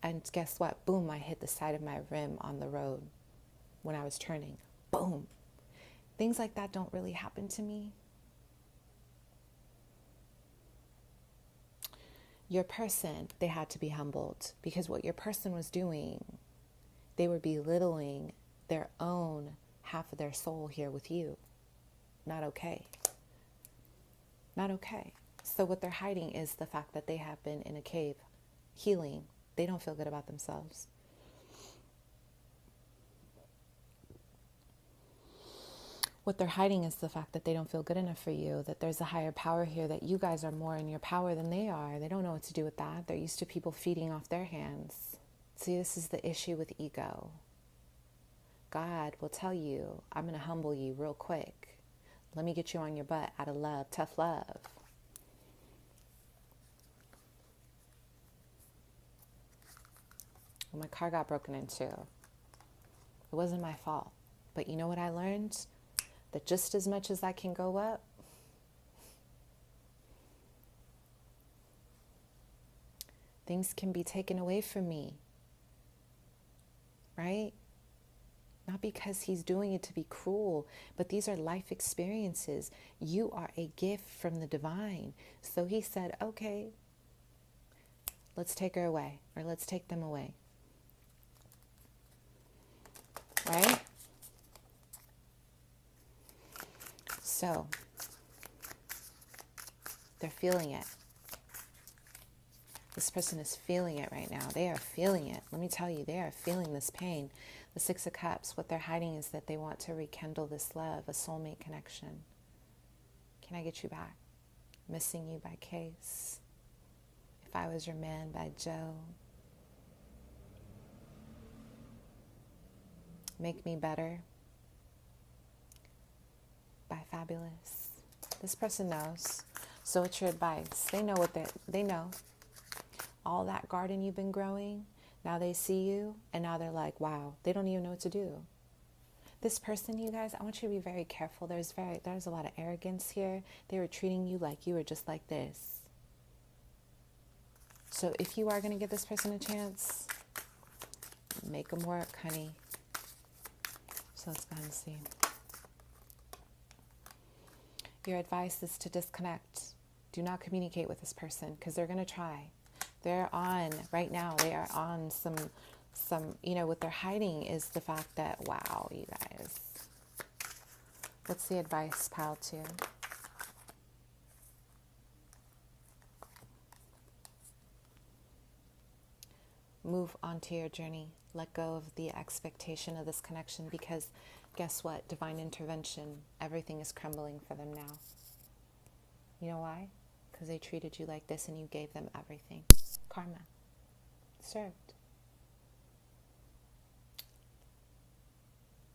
A: and guess what? Boom, I hit the side of my rim on the road when I was turning. Boom. Things like that don't really happen to me. Your person, they had to be humbled, because what your person was doing, they were belittling their own half of their soul here with you. Not okay. Not okay. So what they're hiding is the fact that they have been in a cave healing. They don't feel good about themselves. What they're hiding is the fact that they don't feel good enough for you, that there's a higher power here, that you guys are more in your power than they are. They don't know what to do with that. They're used to people feeding off their hands. See, this is the issue with ego. God will tell you, I'm going to humble you real quick. Let me get you on your butt out of love, tough love. When my car got broken into, it wasn't my fault. But you know what I learned? That just as much as I can go up, things can be taken away from me. Right? Not because he's doing it to be cruel, but these are life experiences. You are a gift from the divine. So he said, okay, let's take her away, or let's take them away. Right? So, they're feeling it. This person is feeling it right now. They are feeling it. Let me tell you, they are feeling this pain. The Six of Cups, what they're hiding is that they want to rekindle this love, a soulmate connection. Can I Get You Back? Missing You by Case. If I Was Your Man by Joe. Make Me Better by Fabulous. This person knows. So what's your advice? They know they know. All that garden you've been growing, now they see you, and now they're like, wow, they don't even know what to do. This person, you guys, I want you to be very careful. There's a lot of arrogance here. They were treating you like you were just like this. So if you are going to give this person a chance, make them work, honey. So let's go ahead and see. Your advice is to disconnect. Do not communicate with this person, because they're going to try. They're on, right now, they are on some, what they're hiding is the fact that, wow, you guys. What's the advice, pile 2? Move onto your journey. Let go of the expectation of this connection, because guess what? Divine intervention. Everything is crumbling for them now. You know why? Because they treated you like this and you gave them everything. Karma. Served.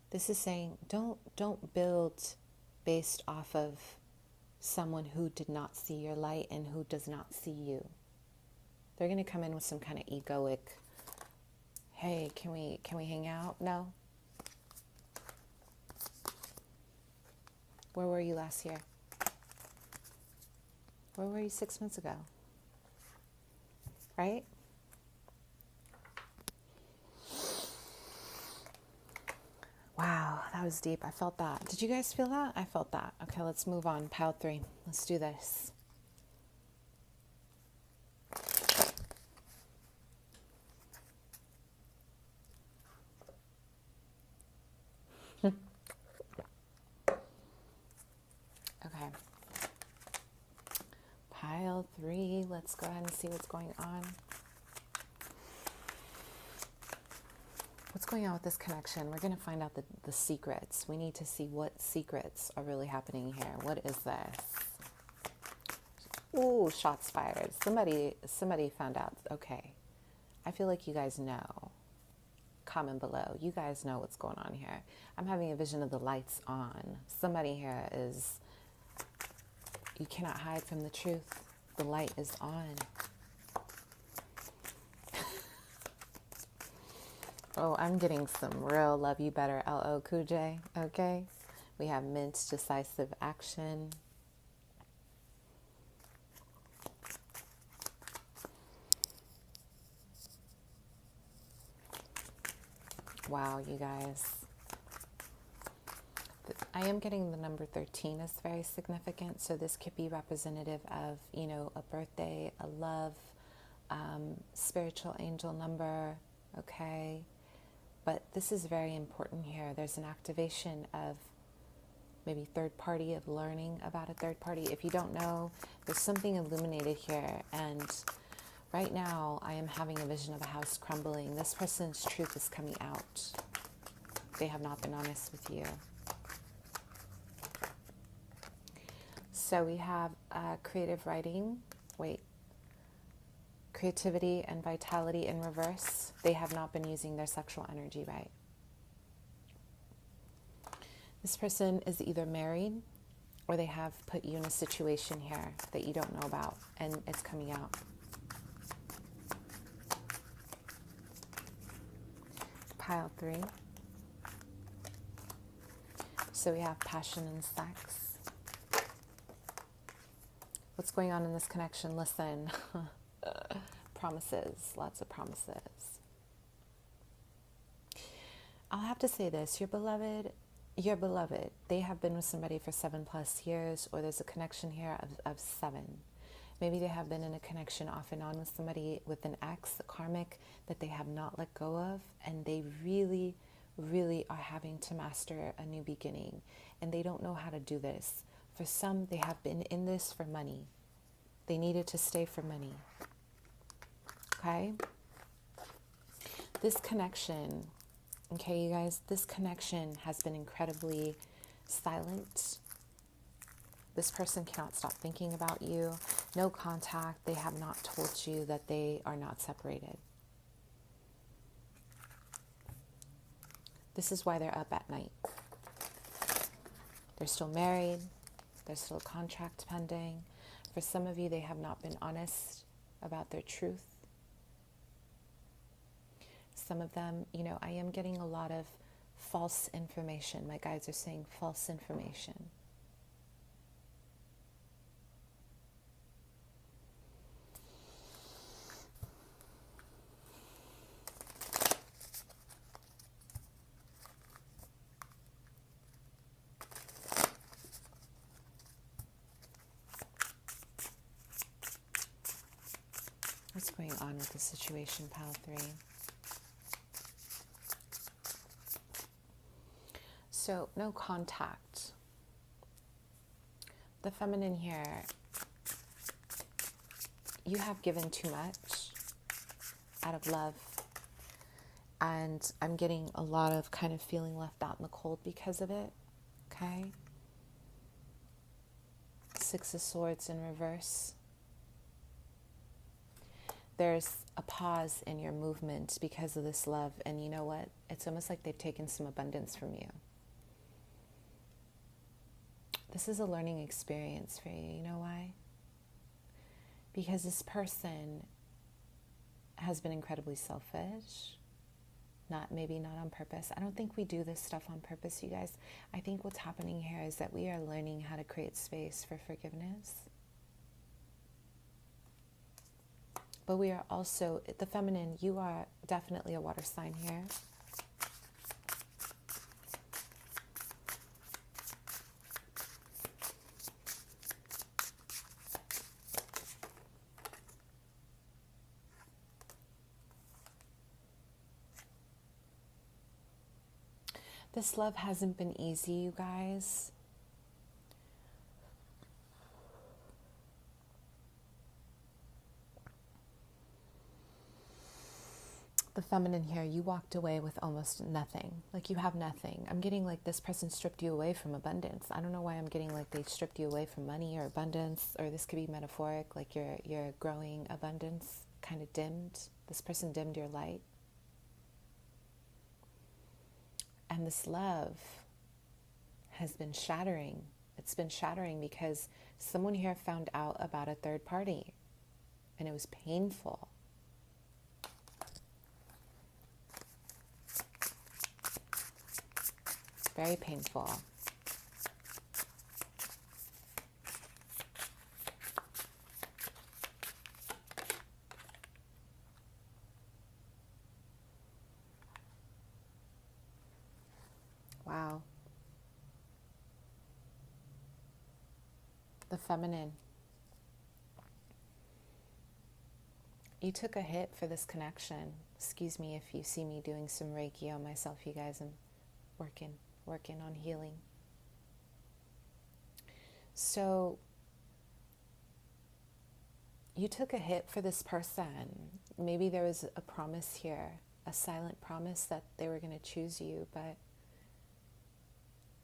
A: This is saying don't build based off of someone who did not see your light and who does not see you. They're going to come in with some kind of egoic, hey, can we hang out? No. Where were you last year? Where were you 6 months ago? Right? Wow, that was deep. I felt that. Did you guys feel that? I felt that. Okay, let's move on. Pile 3. Let's do this. Okay. Pile 3. Let's go ahead and see what's going on. What's going on with this connection? We're going to find out the secrets. We need to see what secrets are really happening here. What is this? Ooh, shots fired. Somebody found out. Okay. I feel like you guys know. Comment below. You guys know what's going on here. I'm having a vision of the lights on. Somebody here is... You cannot hide from the truth. The light is on. Oh, I'm getting some real love you better LL Cool J, okay? We have mint, decisive action. Wow, you guys. I am getting the number 13 is very significant. So this could be representative of, you know, a birthday, a love, spiritual angel number, okay? But this is very important here. There's an activation of maybe third party, of learning about a third party. If you don't know, there's something illuminated here. And right now, I am having a vision of a house crumbling. This person's truth is coming out. They have not been honest with you. So we have creative writing. Creativity and vitality in reverse. They have not been using their sexual energy right. This person is either married or they have put you in a situation here that you don't know about, and it's coming out. Pile 3. So we have passion and sex. What's going on in this connection? Listen. Promises, lots of promises. I'll have to say this, your beloved, they have been with somebody for 7+ years, or there's a connection here of 7. Maybe they have been in a connection off and on with somebody, with an ex, a karmic, that they have not let go of, and they really, really are having to master a new beginning, and they don't know how to do this. For some, they have been in this for money. They needed to stay for money. Okay? This connection, okay, you guys, this connection has been incredibly silent. This person cannot stop thinking about you. No contact. They have not told you that they are not separated. This is why they're up at night. They're still married. There's still a contract pending. For some of you, they have not been honest about their truth. Some of them, you know, I am getting a lot of false information. My guides are saying false information. What's going on with the situation, pile 3? So, no contact. The feminine here, you have given too much out of love. And I'm getting a lot of kind of feeling left out in the cold because of it. Okay? 6 of Swords in reverse. There's a pause in your movement because of this love. And you know what? It's almost like they've taken some abundance from you. This is a learning experience for you. You know why? Because this person has been incredibly selfish. Maybe not on purpose. I don't think we do this stuff on purpose, you guys. I think what's happening here is that we are learning how to create space for forgiveness. But we are also, the feminine, you are definitely a water sign here. This love hasn't been easy, you guys. The feminine here, you walked away with almost nothing. Like you have nothing. I'm getting like this person stripped you away from abundance. I don't know why I'm getting like they stripped you away from money or abundance, or this could be metaphoric, like your growing abundance kind of dimmed. This person dimmed your light. And this love has been shattering. It's been shattering because someone here found out about a third party, and it was painful. Very painful. Wow. The feminine. You took a hit for this connection. Excuse me if you see me doing some Reiki on myself, you guys. I'm working on healing. So you took a hit for this person. Maybe there was a promise here, a silent promise that they were going to choose you, but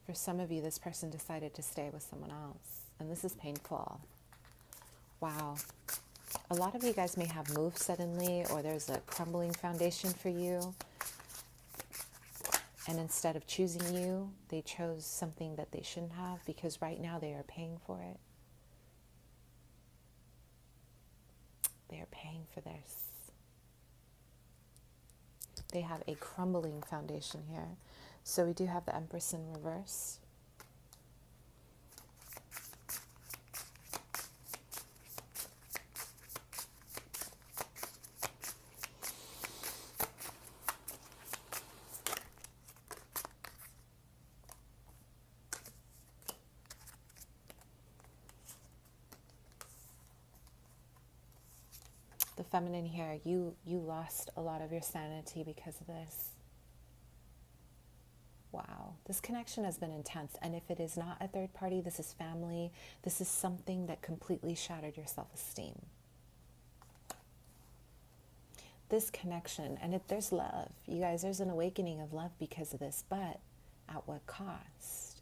A: for some of you, this person decided to stay with someone else, and this is painful. Wow. A lot of you guys may have moved suddenly, or there's a crumbling foundation for you, and instead of choosing you, they chose something that they shouldn't have, because right now they are paying for it. They are paying for this. They have a crumbling foundation here. So we do have the Empress in reverse. The feminine here, you lost a lot of your sanity because of this. Wow, this connection has been intense. And if it is not a third party, this is family. This is something that completely shattered your self-esteem. This connection, and there's love. You guys, there's an awakening of love because of this, but at what cost?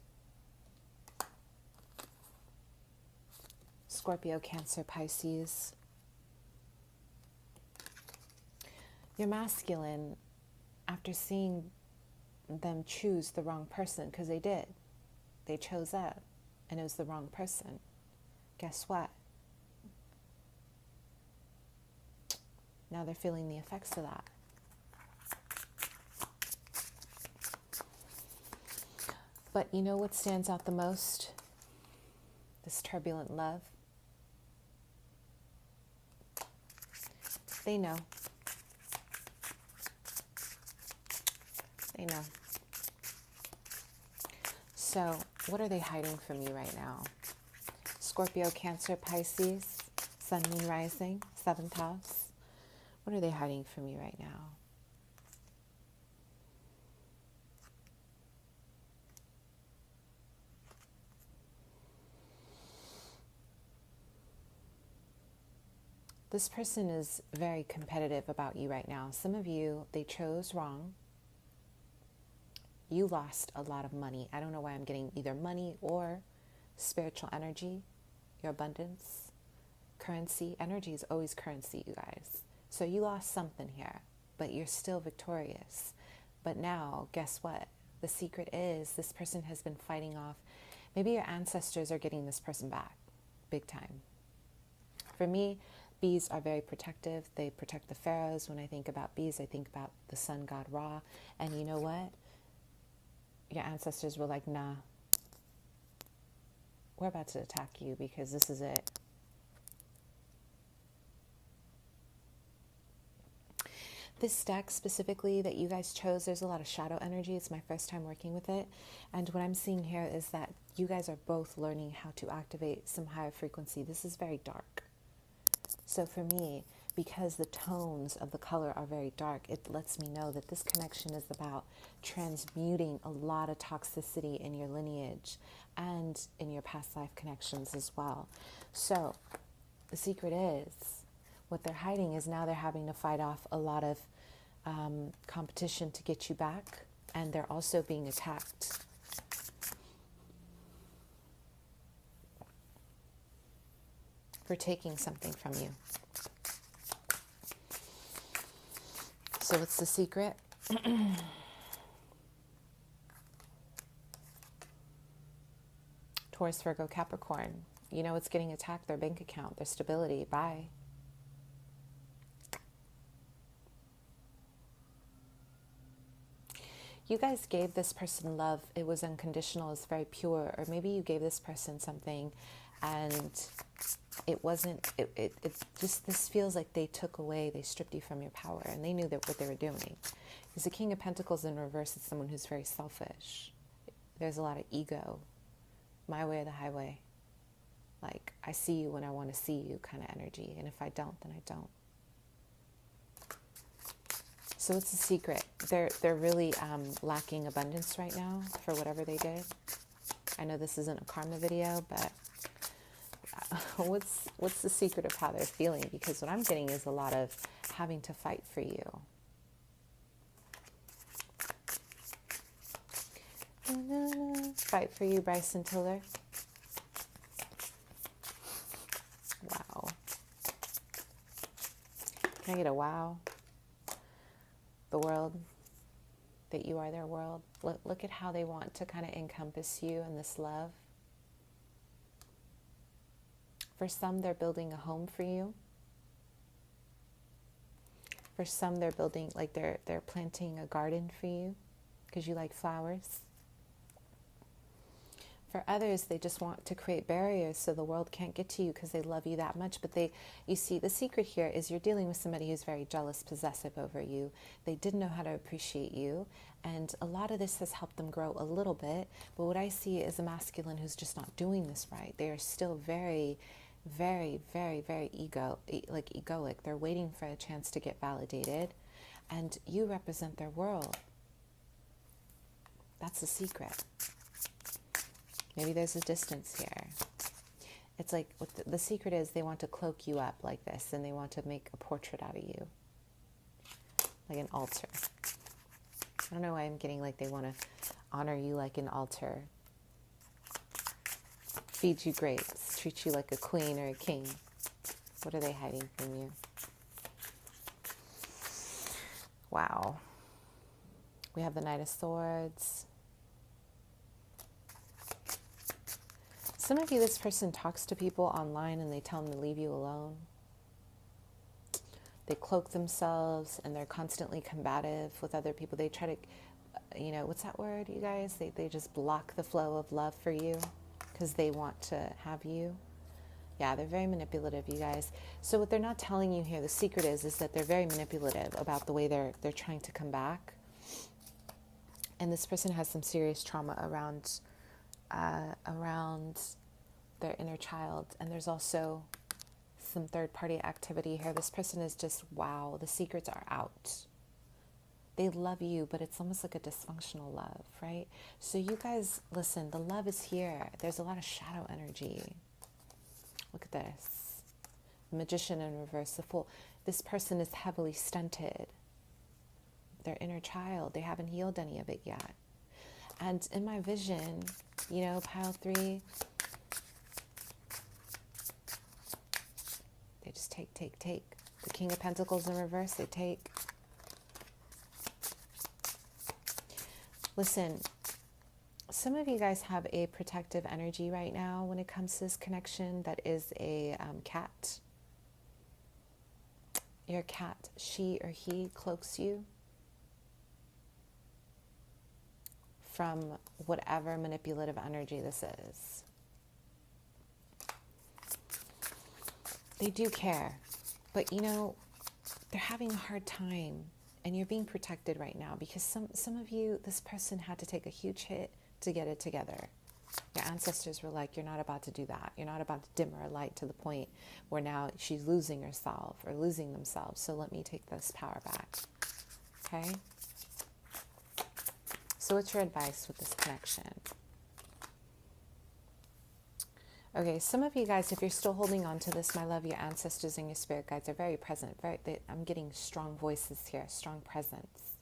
A: Scorpio, Cancer, Pisces. Your masculine, after seeing them choose the wrong person, because they did. They chose up, and it was the wrong person. Guess what? Now they're feeling the effects of that. But you know what stands out the most? This turbulent love. They know. They know. So, what are they hiding from you right now? Scorpio, Cancer, Pisces, Sun, Moon, Rising, 7th house. What are they hiding from you right now? This person is very competitive about you right now. Some of you, they chose wrong. You lost a lot of money. I don't know why I'm getting either money or spiritual energy, your abundance, currency. Energy is always currency, you guys. So you lost something here, but you're still victorious. But now, guess what? The secret is this person has been fighting off. Maybe your ancestors are getting this person back, big time. For me, Bees are very protective. They protect the pharaohs. When I think about bees, I think about the sun god Ra. And you know what? Your ancestors were like, nah, we're about to attack you because this is it. This deck specifically that you guys chose, there's a lot of shadow energy. It's my first time working with it. And what I'm seeing here is that you guys are both learning how to activate some higher frequency. This is very dark. So for me, because the tones of the color are very dark, it lets me know that this connection is about transmuting a lot of toxicity in your lineage and in your past life connections as well. So the secret is, what they're hiding is now they're having to fight off a lot of competition to get you back, and they're also being attacked. For taking something from you. So what's the secret? Taurus, Virgo, Capricorn. You know what's getting attacked? Their bank account, their stability. Bye. You guys gave this person love. It was unconditional. It's very pure. Or maybe you gave this person something and it wasn't, it just, this feels like they took away, they stripped you from your power, and they knew that what they were doing. Because the King of Pentacles in reverse is someone who's very selfish. There's a lot of ego. My way or the highway. Like, I see you when I want to see you kind of energy. And if I don't, then I don't. So what's the secret? They're really lacking abundance right now for whatever they did. I know this isn't a karma video, but what's the secret of how they're feeling? Because what I'm getting is a lot of having to fight for you. Fight for you, Bryson Tiller. Wow. Can I get a wow? The world, that you are their world. Look at how they want to kind of encompass you in this love. For some, they're building a home for you. For some, they're building, like they're planting a garden for you because you like flowers. For others, they just want to create barriers so the world can't get to you because they love you that much. But you see, the secret here is you're dealing with somebody who's very jealous, possessive over you. They didn't know how to appreciate you. And a lot of this has helped them grow a little bit. But what I see is a masculine who's just not doing this right. They are still very, very, very, very egoic. They're waiting for a chance to get validated. And you represent their world. That's the secret. Maybe there's a distance here. It's like, what the secret is, they want to cloak you up like this, and they want to make a portrait out of you. Like an altar. I don't know why I'm getting like they want to honor you like an altar. Feed you grapes. Treat you like a queen or a king. What are they hiding from you? Wow. We have the Knight of Swords. Some of you, this person talks to people online and they tell them to leave you alone. They cloak themselves and they're constantly combative with other people. They try to, what's that word, you guys? They just block the flow of love for you because they want to have you. Yeah, they're very manipulative, you guys. So what they're not telling you here, the secret is that they're very manipulative about the way they're trying to come back. And this person has some serious trauma around their inner child. And there's also some third-party activity here. This person is just, wow, the secrets are out. They love you, but it's almost like a dysfunctional love, right? So you guys, listen, the love is here. There's a lot of shadow energy. Look at this. The Magician in reverse, the Fool. This person is heavily stunted. Their inner child, they haven't healed any of it yet. And in my vision, pile 3, they just take. The King of Pentacles in reverse, they take. Listen, some of you guys have a protective energy right now when it comes to this connection that is a cat. your cat, she or he cloaks you from whatever manipulative energy this is. They do care, but you know, they're having a hard time, and you're being protected right now because some of you, this person had to take a huge hit to get it together. Your ancestors were like, you're not about to do that. You're not about to dim her light to the point where now she's losing herself or losing themselves. So let me take this power back. Okay? So what's your advice with this connection? Okay, some of you guys, if you're still holding on to this, my love, your ancestors and your spirit guides are very present. I'm getting strong voices here, strong presence.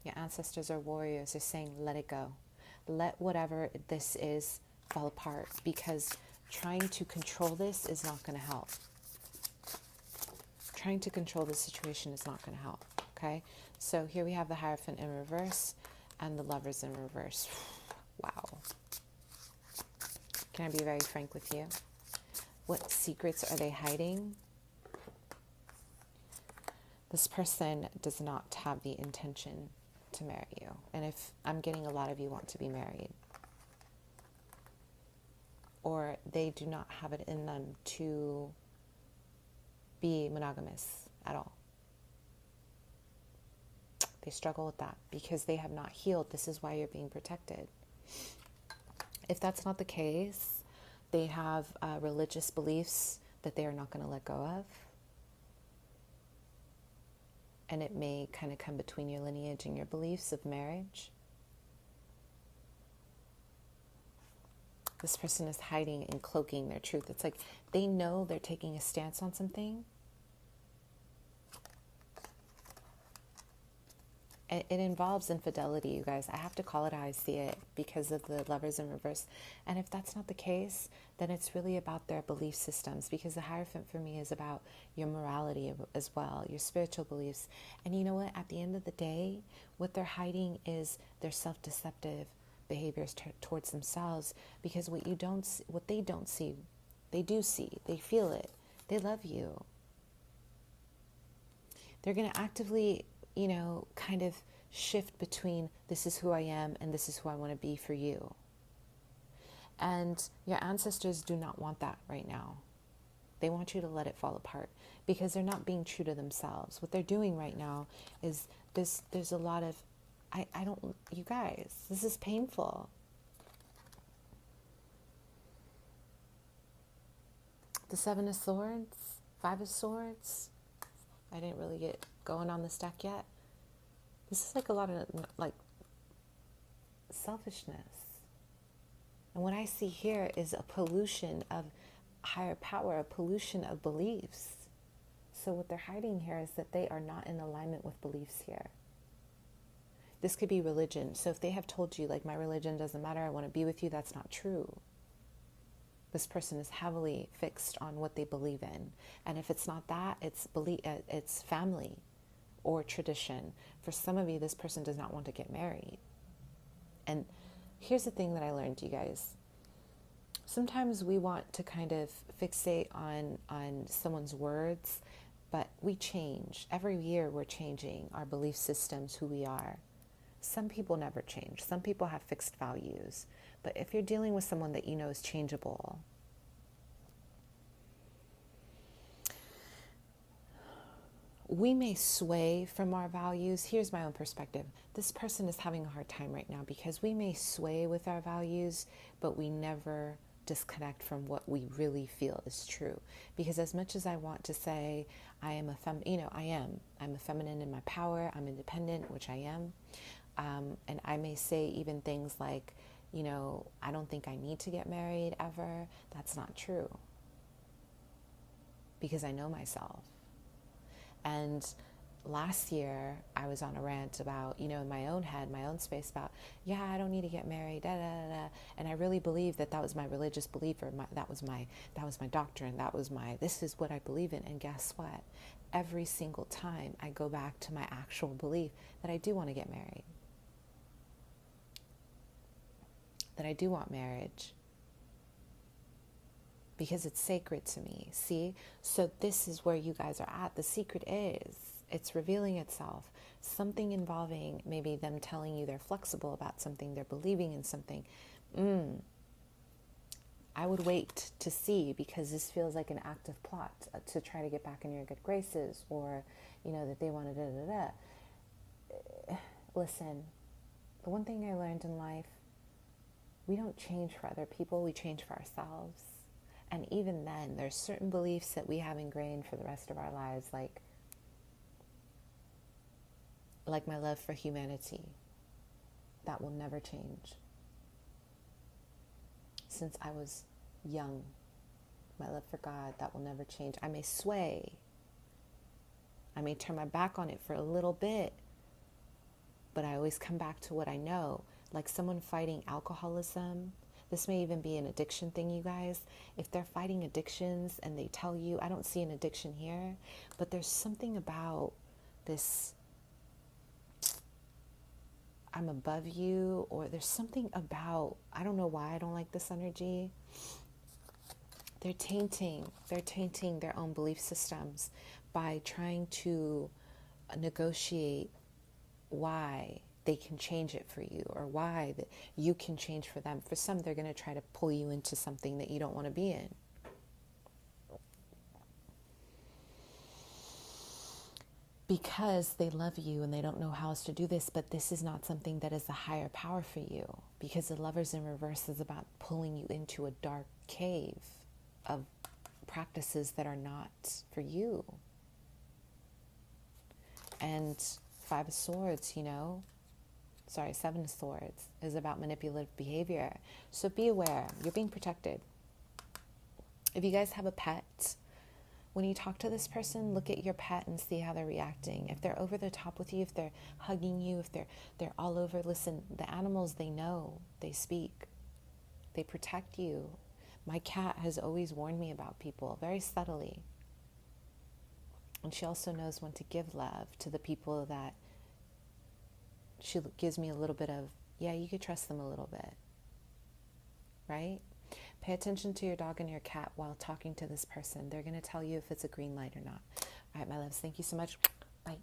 A: Your ancestors are warriors. They're saying, let it go. Let whatever this is fall apart, because trying to control this is not going to help. Trying to control the situation is not going to help, okay? So here we have the Hierophant in reverse and the Lovers in reverse. Wow. Can I be very frank with you? What secrets are they hiding? This person does not have the intention to marry you. And if I'm getting, a lot of you want to be married, or they do not have it in them to be monogamous at all. They struggle with that because they have not healed. This is why you're being protected. If that's not the case, they have religious beliefs that they are not going to let go of. And it may kind of come between your lineage and your beliefs of marriage. This person is hiding and cloaking their truth. It's like they know they're taking a stance on something. It involves infidelity, you guys. I have to call it how I see it because of the Lovers in reverse. And if that's not the case, then it's really about their belief systems, because the Hierophant for me is about your morality as well, your spiritual beliefs. And you know what? At the end of the day, what they're hiding is their self-deceptive behaviors towards themselves, because what they don't see, they do see. They feel it. They love you. They're going to actively, kind of shift between this is who I am and this is who I want to be for you. And your ancestors do not want that right now. They want you to let it fall apart because they're not being true to themselves. What they're doing right now is there's a lot of, you guys, this is painful. The Seven of Swords, Five of Swords. I didn't really get going on this deck yet. This is like a lot of selfishness. And what I see here is a pollution of higher power, a pollution of beliefs. So what they're hiding here is that they are not in alignment with beliefs here. This could be religion. So if they have told you, like, my religion doesn't matter, I want to be with you, that's not true. This person is heavily fixed on what they believe in. And if it's not that, it's family or tradition. For some of you, this person does not want to get married. And here's the thing that I learned, you guys. Sometimes we want to kind of fixate on someone's words, but we change. Every year we're changing our belief systems, who we are. Some people never change. Some people have fixed values. But if you're dealing with someone that you know is changeable, we may sway from our values. Here's my own perspective. This person is having a hard time right now because we may sway with our values, but we never disconnect from what we really feel is true. Because as much as I want to say I am I'm a feminine in my power, I'm independent, which I am. And I may say even things like, I don't think I need to get married ever. That's not true. Because I know myself. And last year I was on a rant about, in my own head, my own space about, I don't need to get married, da, da, da, da. And I really believed that was my religious belief, or that was my doctrine. This is what I believe in. And guess what? Every single time I go back to my actual belief that I do want to get married, that I do want marriage. because it's sacred to me. See? So this is where you guys are at. The secret is, it's revealing itself. Something involving maybe them telling you they're flexible about something, they're believing in something. I would wait to see, because this feels like an active plot to try to get back in your good graces, or, that they want to da-da-da. Listen, the one thing I learned in life, we don't change for other people, we change for ourselves. And even then, there's certain beliefs that we have ingrained for the rest of our lives, like my love for humanity, that will never change. Since I was young, my love for God, that will never change. I may sway, I may turn my back on it for a little bit, but I always come back to what I know. Like someone fighting alcoholism, this may even be an addiction thing, you guys. If they're fighting addictions and they tell you, I don't see an addiction here, but there's something about this, I'm above you, or there's something about, I don't know why I don't like this energy. They're tainting their own belief systems by trying to negotiate why they can change it for you, or why that you can change for them. For some, they're going to try to pull you into something that you don't want to be in. Because they love you and they don't know how else to do this, but this is not something that is a higher power for you, because the Lovers in reverse is about pulling you into a dark cave of practices that are not for you. And Seven of Swords is about manipulative behavior. So be aware, you're being protected. If you guys have a pet, when you talk to this person, look at your pet and see how they're reacting. If they're over the top with you, if they're hugging you, if they're all over, listen, the animals, they know, they speak, they protect you. My cat has always warned me about people very subtly. And she also knows when to give love to the people that she gives me a little bit of, yeah, you could trust them a little bit, right? Pay attention to your dog and your cat while talking to this person. They're going to tell you if it's a green light or not. All right, my loves, thank you so much. Bye.